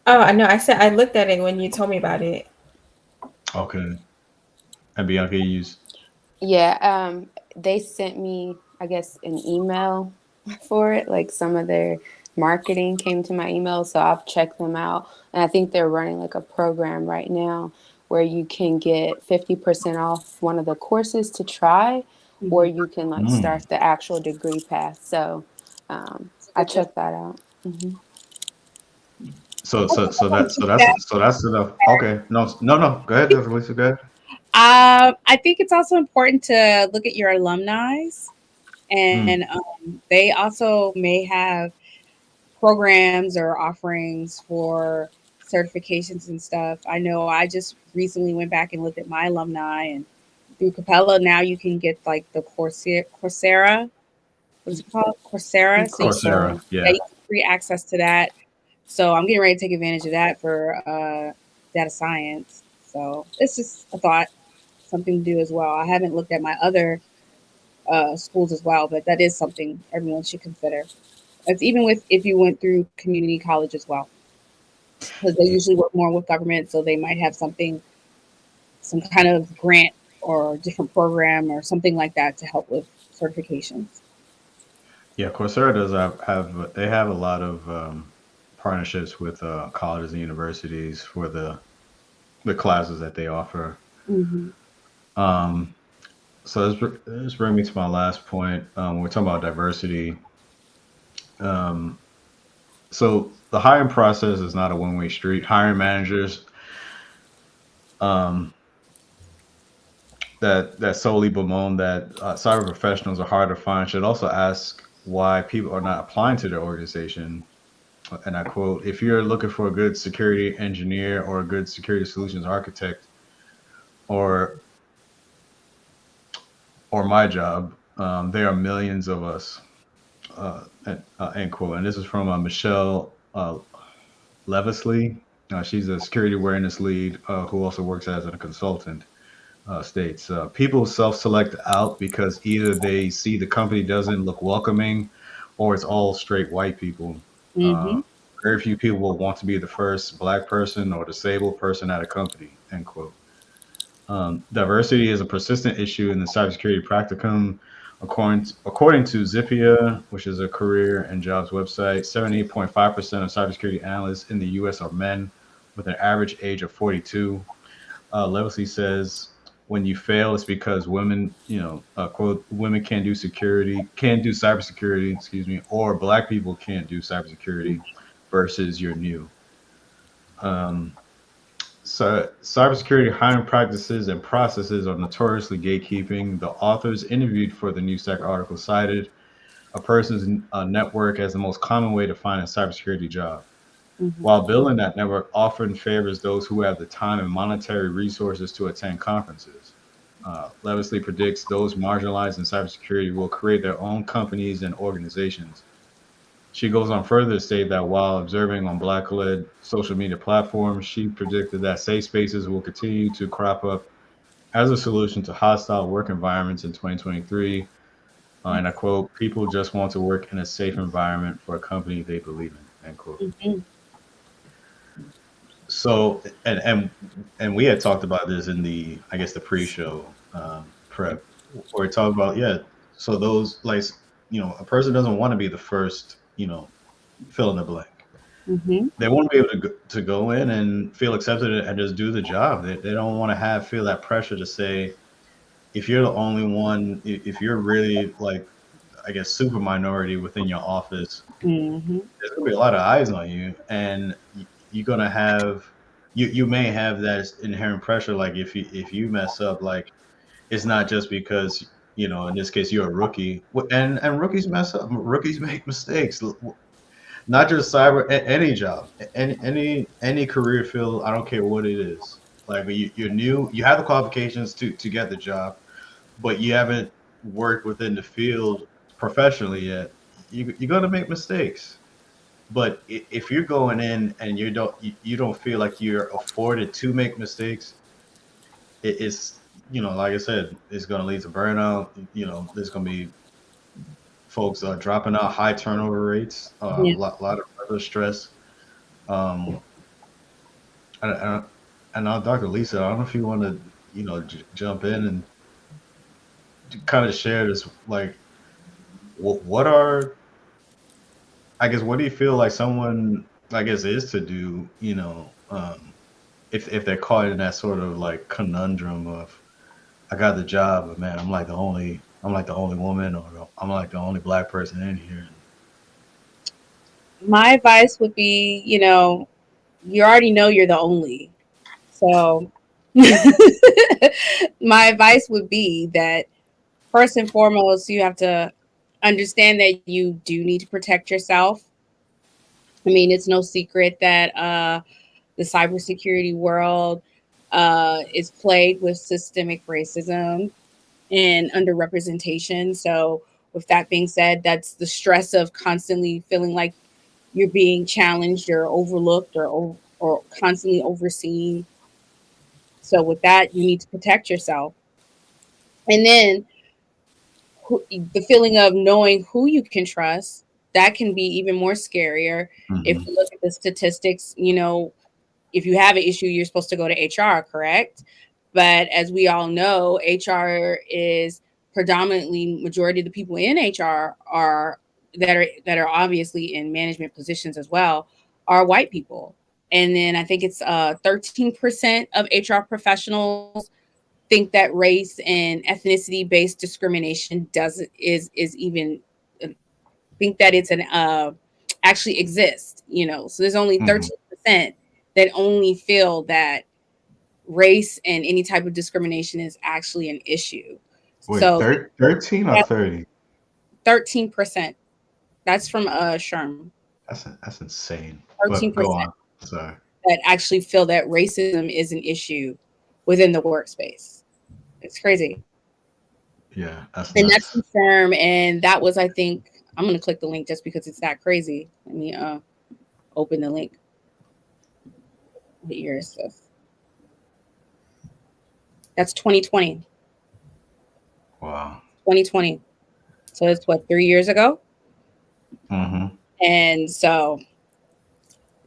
oh, I know. I said I looked at it when you told me about it. Okay. And Bianca, you use Yeah, they sent me, I guess, an email for it. Like some of their marketing came to my email, so I've checked them out. And I think they're running like a program right now where you can get 50% off one of the courses to try, or Mhm. you can like Mm. start the actual degree path. So It's a I good thing. checked that out. So that's enough. Okay. No. Go ahead, Dr. Lisa. Go ahead. I think it's also important to look at your alumni, Mm. and they also may have programs or offerings for certifications and stuff. I know I just recently went back and looked at my alumni, and through Capella now you can get like the Coursera. What is it called? Coursera. So Coursera. Coursera. yeah, Yeah. you get free access to that. So I'm getting ready to take advantage of that for data science. So it's just a thought, something to do as well. I haven't looked at my other schools as well, but that is something everyone should consider. It's even with if you went through community college as well, because they usually work more with government, so they might have something, some kind of grant or different program or something like that to help with certifications. Yeah, Coursera does have they have a lot of partnerships with colleges and universities for the classes that they offer. Hmm. Um, so this brings me to my last point. When we're talking about diversity. Um, so the hiring process is not a one-way street. Hiring managers um, that solely bemoan that cyber professionals are hard to find should also ask why people are not applying to their organization. And I quote, if you're looking for a good security engineer or a good security solutions architect or my job, there are millions of us, end quote. And this is from Michelle Levisley. She's a security awareness lead who also works as a consultant. States people self-select out because either they see the company doesn't look welcoming or it's all straight white people. Uh, Hmm. very few people will want to be the first black person or disabled person at a company, end quote. Diversity is a persistent issue in the cybersecurity practicum. According to Zipia, which is a career and jobs website, 78.5% of cybersecurity analysts in the US are men with an average age of 42. Legacy says when you fail, it's because women, quote, women can't do cybersecurity, excuse me, or black people can't do cybersecurity versus you're new. Um, so cybersecurity hiring practices and processes are notoriously gatekeeping. The authors interviewed for the Newsstack article cited a person's network as the most common way to find a cybersecurity job. Hmm. While building that network often favors those who have the time and monetary resources to attend conferences. Levisley predicts those marginalized in cybersecurity will create their own companies and organizations. She goes on further to state that while observing on Black led social media platforms, she predicted that safe spaces will continue to crop up as a solution to hostile work environments in 2023. And I quote, people just want to work in a safe environment for a company they believe in, end quote. Hmm. So and we had talked about this in the I guess the pre-show prep where we talked about so those like a person doesn't want to be the first fill in the blank. Hmm. They want to be able to go in and feel accepted and just do the job. They don't want to feel that pressure to say if you're the only one, if you're really like I guess super minority within your office, Hmm. there's gonna be a lot of eyes on you, and you're gonna have you may have that inherent pressure. Like if you mess up, like it's not just because in this case you're a rookie, and rookies mess up, rookies make mistakes. Not just cyber, any job, any career field. I don't care what it is. Like you're new, you have the qualifications to get the job, but you haven't worked within the field professionally yet. You're gonna make mistakes. But if you're going in and you don't feel like you're afforded to make mistakes, it's like I said, it's going to lead to burnout. There's going to be folks dropping out, high turnover rates, Yeah. lot of other stress. Um, and, and now, Dr. Lisa, I don't know if you want to jump in and kind of share this, like what are I guess what do you feel like someone I guess is to do if they're caught in that sort of like conundrum of I got the job, but man, I'm like the only woman, or I'm like the only black person in here. My advice would be, you already know you're the only. So my advice would be that first and foremost, you have to understand that you do need to protect yourself. I mean, it's no secret that the cybersecurity world is plagued with systemic racism and underrepresentation. So, with that being said, that's the stress of constantly feeling like you're being challenged or overlooked or constantly overseen. So, with that, you need to protect yourself. And then the feeling of knowing who you can trust, that can be even more scarier. If Hmm. you look at the statistics, if you have an issue, you're supposed to go to HR, correct? But as we all know, HR is predominantly majority of the people in HR are that are obviously in management positions as well are white people. And then I think it's 13% of HR professionals think that race and ethnicity based discrimination doesn't is even think that it's an actually exists, so there's only Hmm. 13% that only feel that race and any type of discrimination is actually an issue. Wait, So 13 or that's 30? 13%. That's from Sherm. That's insane. But go 13% on. Sorry. that actually feel that racism is an issue within the workspace. It's crazy. Yeah, that's And that's nuts. from Sherm, and that was, I think, I'm gonna click the link just because it's that crazy. Let me open the link. What year is this? That's 2020. Wow. 2020. So it's what, 3 years ago? Hmm. And so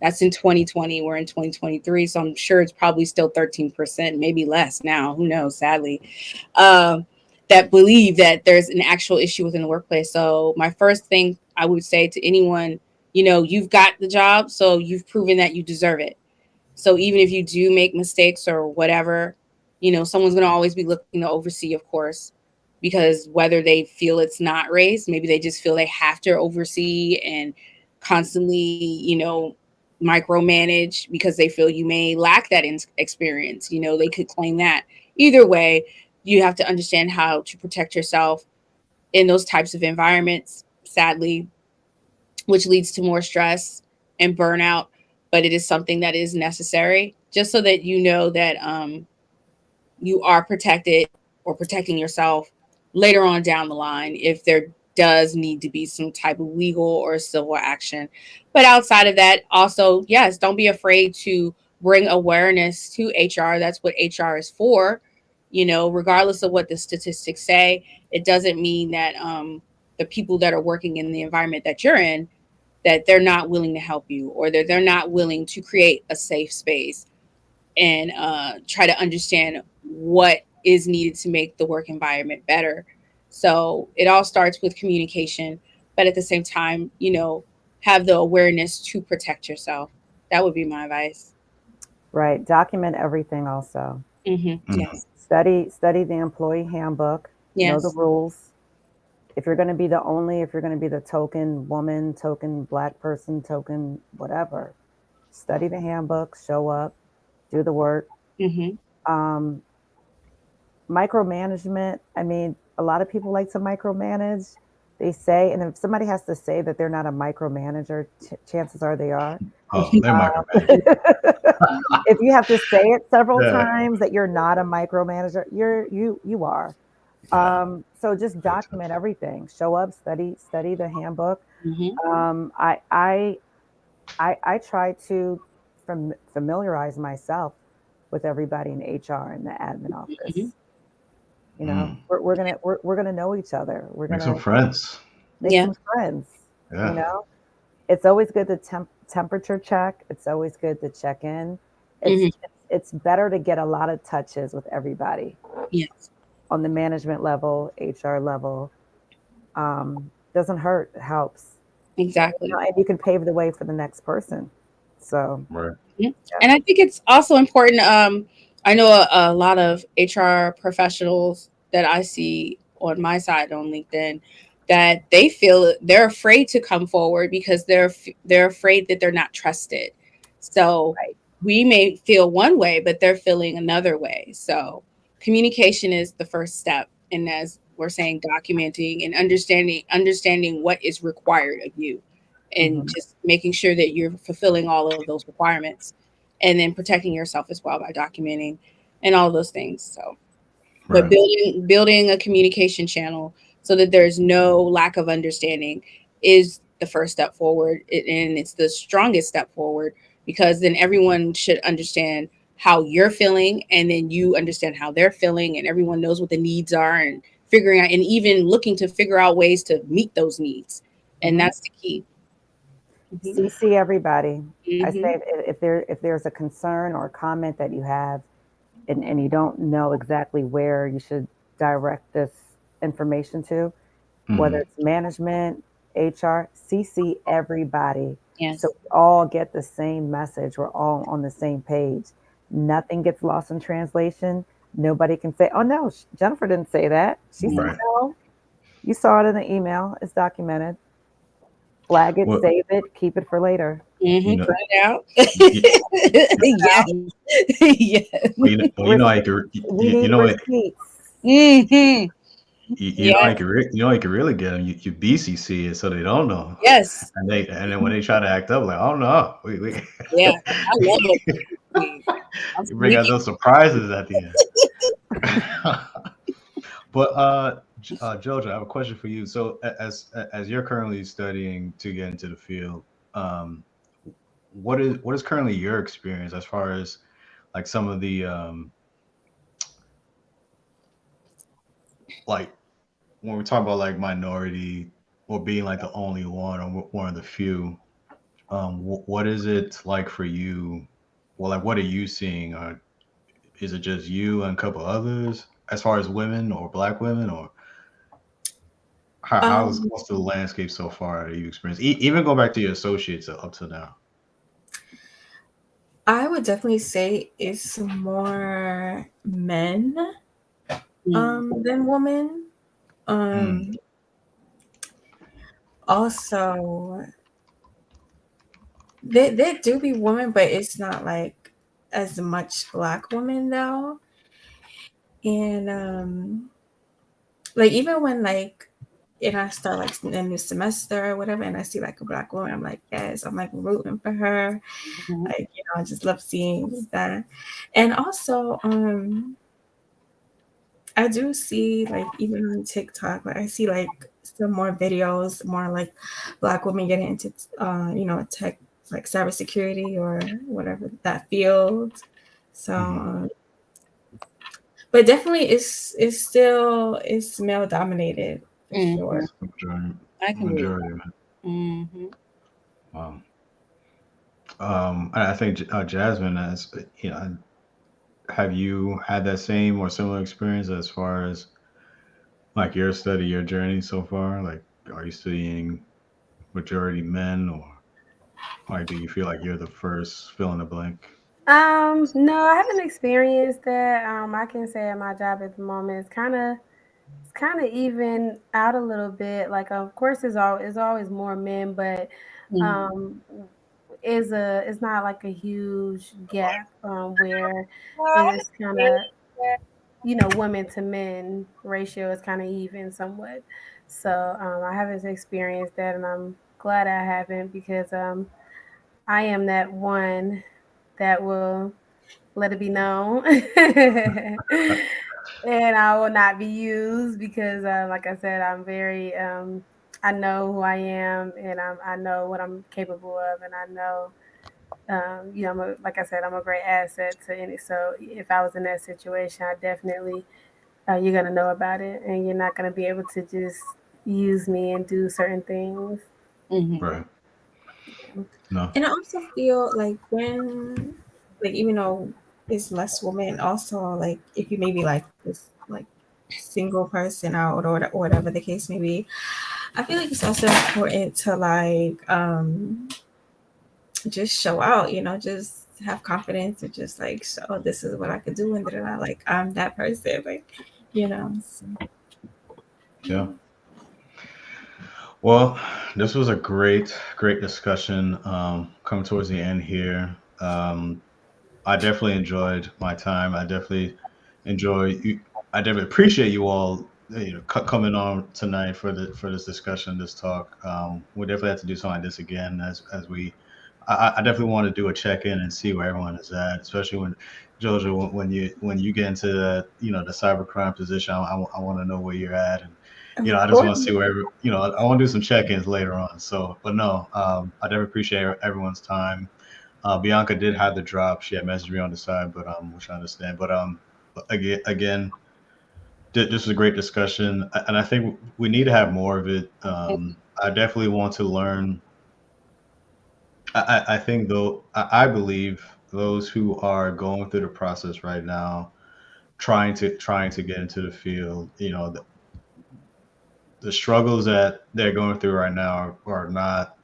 that's in 2020. We're in 2023. So I'm sure it's probably still 13%, maybe less now. Who knows, sadly. Um, that believe that there's an actual issue within the workplace. So my first thing I would say to anyone, you've got the job, so you've proven that you deserve it. So even if you do make mistakes or whatever, someone's going to always be looking to oversee, of course, because whether they feel it's not race, maybe they just feel they have to oversee and constantly, micromanage because they feel you may lack that experience. They could claim that. Either way, you have to understand how to protect yourself in those types of environments, sadly, which leads to more stress and burnout. But it is something that is necessary just so that you know that you are protected or protecting yourself later on down the line if there does need to be some type of legal or civil action. But outside of that, also, yes, don't be afraid to bring awareness to HR. That's what HR is for. Regardless of what the statistics say, it doesn't mean that the people that are working in the environment that you're in, that they're not willing to help you or that they're not willing to create a safe space and try to understand what is needed to make the work environment better. So it all starts with communication, but at the same time, have the awareness to protect yourself. That would be my advice. Right. Document everything also. Hmm. Yes. Study the employee handbook, know the Yes. rules. If you're going to be the only, if you're going to be the token woman, token black person, token whatever, study the handbook, show up, do the work. Hmm. Um, Micromanagement, I mean, a lot of people like to micromanage. They say, and if somebody has to say that they're not a micromanager, chances are they are. Oh, they're micromanaging. If you have to say it several Yeah. times that you're not a micromanager, you are. Yeah. So just Big time. document everything. Show up, study the handbook. Hmm. Um, I I I try to familiarize myself with everybody in HR and the admin Hmm. office. You know, Mm. we're gonna know each other. We're Make some gonna friends. make Yeah. some friends. You Yeah. know, it's always good to temperature check. It's always good to check in. It's Hmm. it's better to get a lot of touches with everybody Yes. on the management level, HR level. Doesn't hurt. It helps. Exactly. And you can pave the way for the next person. So Right. Mhm. Yep. And I think it's also important. I know a lot of HR professionals that I see on my side on LinkedIn that they feel they're afraid to come forward because they're afraid that they're not trusted. So Right. we may feel one way, but they're feeling another way. So communication is the first step, and as we're saying, documenting and understanding what is required of you, and Hmm. just making sure that you're fulfilling all of those requirements, and then protecting yourself as well by documenting and all those things. So, but Right. building a communication channel so that there's no lack of understanding is the first step forward, and it's the strongest step forward, because then everyone should understand how you're feeling, and then you understand how they're feeling, and everyone knows what the needs are, and figuring out and even looking to figure out ways to meet those needs, and Hmm. that's the key. Hmm. CC everybody. I say Hmm. if there's a concern or a comment that you have, and you don't know exactly where you should direct this information to, whether Hmm. it's management, HR, CC everybody. So Yes. we all get the same message. We're all on the same page. Nothing gets lost in translation. Nobody can say, oh no, Jennifer didn't say that. She said, Right. Mhm. no, you saw it in the email. It's documented. Flag it, Well, save it, keep it for later. you Mhm, know, print it out. you, Yes. Yes. you know, Rece- we you need know what, receipts. Mhm. Yes. you know, I could really get them. You BCC it so they don't know, Yes. and then when they try to act up, like, oh no, we Yeah. I love a queen. I'm you bring out sneaky. those surprises at the end. But Jojo, I have a question for you. So as you're currently studying to get into the field, um, what is currently your experience as far as like some of the like when we talk about like minority or being like the only one or one of the few, what is it like for you? Well, like what are you seeing? Or is it just you and a couple others as far as women or black women, or how's Um, what's the landscape so far that you experienced? Even go back to your associates up to now. I would definitely say it's more men Mm. than women. Mm, Um, Also, there do be women, but it's not like as much black women though. And like even when like and I start like a new semester or whatever, and I see like a black woman, I'm like, yes, I'm like rooting for her. Mhm. Like, I just love seeing that. And also, I do see like even on TikTok, like I see like some more videos, more like black women getting into tech, like cybersecurity or whatever that field. So, hmm. but definitely it's male dominated for sure. Mhm. It's the majority, I can believe majority of it. that. Mhm. Wow. I think Jasmine, as you know, have you had that same or similar experience as far as like your study, your journey so far? Like, are you studying majority men, or like do you feel like you're the first fill in the blank? No, I haven't experienced that. I can say at my job at the moment, it's kind of even out a little bit. Like, of course, it's always more men, but Mhm. um, it's not like a huge gap where it's kind of women to men ratio is kind of even somewhat. So I haven't experienced that, and I'm glad I haven't because I am that one that will let it be known. And I will not be used because, like I said, I'm very, I know who I am and I know what I'm capable of, and I know, like I said, I'm a great asset to any. So if I was in that situation, I definitely, you're going to know about it and you're not going to be able to just use me and do certain things. Mhm. Right. No. And I also feel like when, like, even though it's less women, also like if you maybe like this like single person out or whatever the case may be, I feel like it's also important to like just show out, just to have confidence and just like show this is what I could do and that I like I'm that person, like you know. So, Yeah. Well, this was a great discussion. Coming towards the end here, I definitely enjoyed my time. I definitely enjoy you. I definitely appreciate you all, coming on tonight for this discussion, this talk. We definitely have to do something like this again as we. I definitely want to do a check in and see where everyone is at, especially when Jojo, when you get into the the cybercrime position. I want to know where you're at, and of I just course. want to see where I want to do some check ins later on. So, but no, I definitely appreciate everyone's time. Bianca did have the drop. She had messaged me on the side, but which I understand. But again, this was a great discussion, and I think we need to have more of it. I definitely want to learn. I think though I believe those who are going through the process right now, trying to get into the field, the struggles that they're going through right now are not.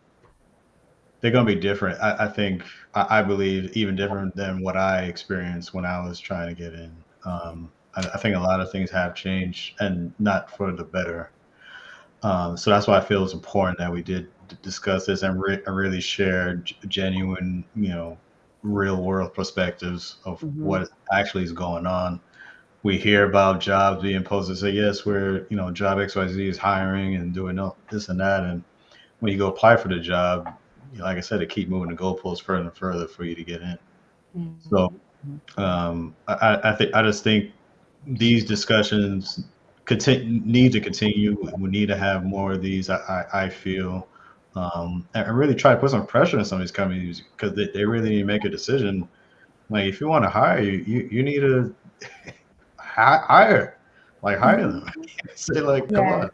They're going to be different. I think I believe even different than what I experienced when I was trying to get in. I think a lot of things have changed and not for the better. So that's why I feel it's important that we did discuss this and really share genuine, real world perspectives of Hmm. what actually is going on. We hear about jobs being posted, say yes, we're job XYZ is hiring and doing this and that, and when you go apply for the job, like I said, it keep moving the goalposts further and further for you to get in. So I just think these discussions need to continue. We need to have more of these. I feel, and really try to put some pressure on some of these companies because they really need to make a decision. Like if you want to hire you need to hire, like hire Mhm. them. Say like, come Yeah, on.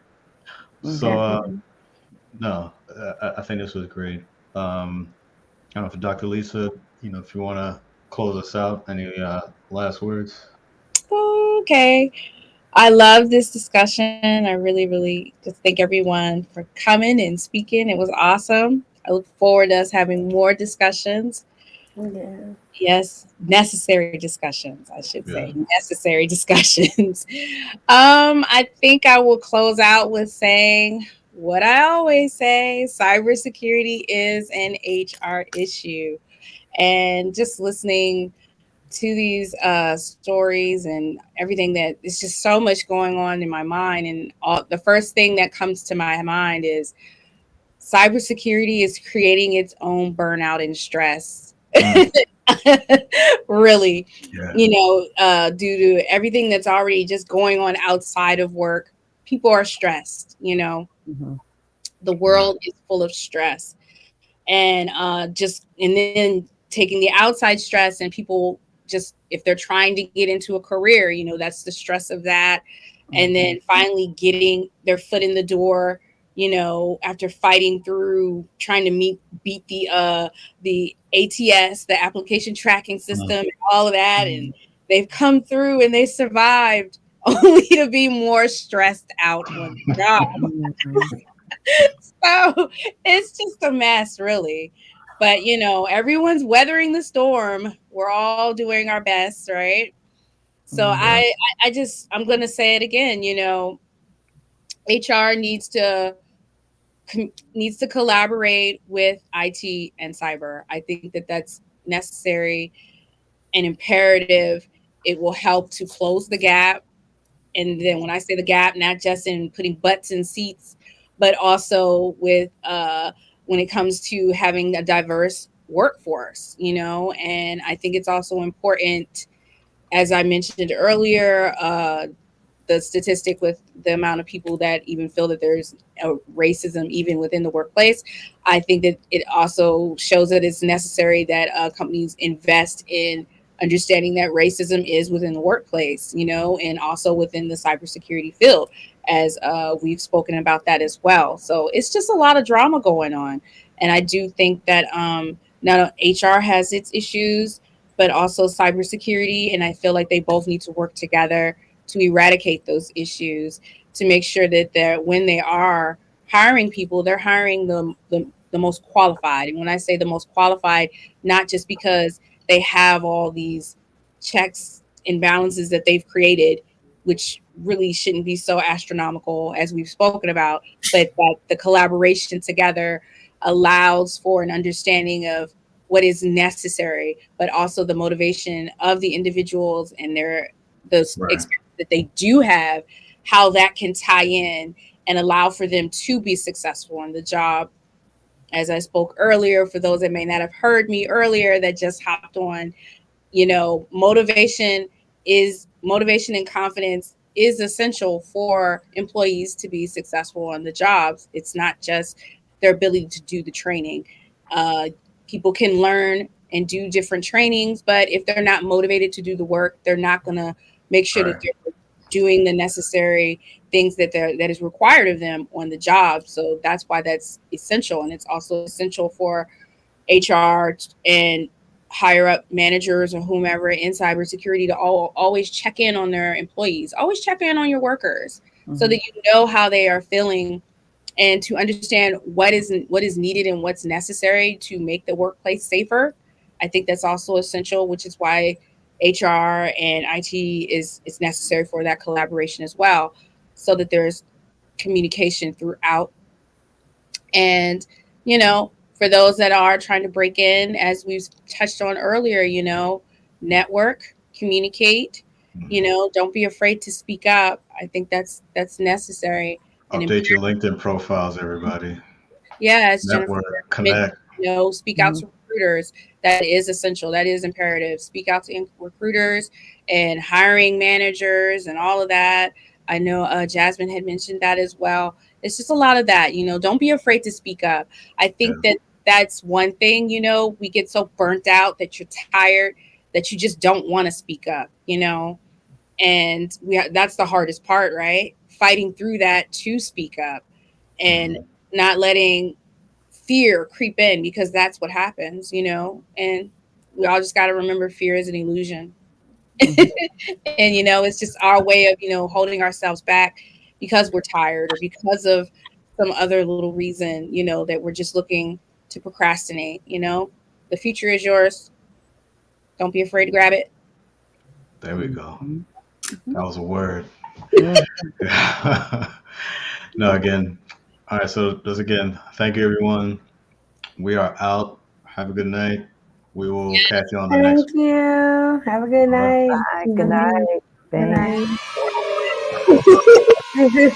So Hmm. definitely. no, I think this was great. I don't know if Dr. Lisa, if you want to close us out, any last words? Okay. I love this discussion. I really, really just thank everyone for coming and speaking. It was awesome. I look forward to us having more discussions. Yeah. Yes, necessary discussions, I should say. Yeah. Necessary discussions. I think I will close out with saying what I always say, cybersecurity is an HR issue. And just listening to these stories and everything, that it's just so much going on in my mind, and the first thing that comes to my mind is cybersecurity is creating its own burnout and stress. Mm, Really, yeah. due to everything that's already just going on outside of work, people are stressed. Hmm. The Right. world is full of stress, and then taking the outside stress, and people just, if they're trying to get into a career, that's the stress of that. And Hmm. then finally getting their foot in the door, after fighting through trying to beat the ATS, the application tracking Mm, system, and all of that, and Hmm. they've come through and they survived, only to be more stressed out on the job. Hmm. So it's just a mess, really. But everyone's weathering the storm. We're all doing our best, right? So yeah. I'm gonna say it again. HR needs to collaborate with IT and cyber. I think that that's necessary and imperative. It will help to close the gap. And then when I say the gap, not just in putting butts in seats, but also with when it comes to having a diverse workforce, and I think it's also important, as I mentioned earlier, the statistic with the amount of people that even feel that there's a racism even within the workplace. I think that it also shows that it's necessary that companies invest in understanding that racism is within the workplace, and also within the cybersecurity field, as we've spoken about that as well. So it's just a lot of drama going on. And I do think that not HR has its issues, but also cybersecurity. And I feel like they both need to work together to eradicate those issues, to make sure that when they are hiring people, they're hiring the most qualified. And when I say the most qualified, not just because they have all these checks and balances that they've created, which really shouldn't be so astronomical as we've spoken about, but that the collaboration together allows for an understanding of what is necessary, but also the motivation of the individuals and their those Right. experiences that they do have, how that can tie in and allow for them to be successful on the job. As I spoke earlier, for those that may not have heard me earlier that just hopped on, motivation and confidence is essential for employees to be successful on the jobs. It's not just their ability to do the training. uh, People can learn and do different trainings, but if they're not motivated to do the work, they're not going to make sure that Right. they're doing the necessary things that is required of them on the job. So that's why that's essential, and it's also essential for HR and higher up managers or whomever in cybersecurity to always check in on their employees, always check in on your workers so Mhm. that you know how they are feeling, and to understand what is needed and what's necessary to make the workplace safer. I think that's also essential, which is why HR and IT is necessary for that collaboration as well, so that there's communication throughout. And, for those that are trying to break in, as we've touched on earlier, network, communicate, Mhm. don't be afraid to speak up. I think that's necessary and Update your imperative. LinkedIn profiles, everybody. Yeah, as Jennifer Network, mentioned, connect. speak out Mhm. to recruiters. That is essential. That is imperative. Speak out to recruiters and hiring managers and all of that. I know Jasmine had mentioned that as well. It's just a lot of that. Don't be afraid to speak up. I Yeah. think that that's one thing. We get so burnt out that you're tired that you just don't want to speak up. And that's the hardest part, right? Fighting through that to speak up and Mhm. not letting fear creep in, because that's what happens, and we all just got to remember fear is an illusion. Mhm. And it's just our way of holding ourselves back because we're tired or because of some other little reason, that we're just looking to procrastinate. The future is yours. Don't be afraid to grab it. There we go. Mhm. That was a word. Mhm. No, again. All right. So, just again, thank you, everyone. We are out. Have a good night. We will catch you on the next Thank you. Have a good one. All right. night. Bye. Good Good night. Thanks. night.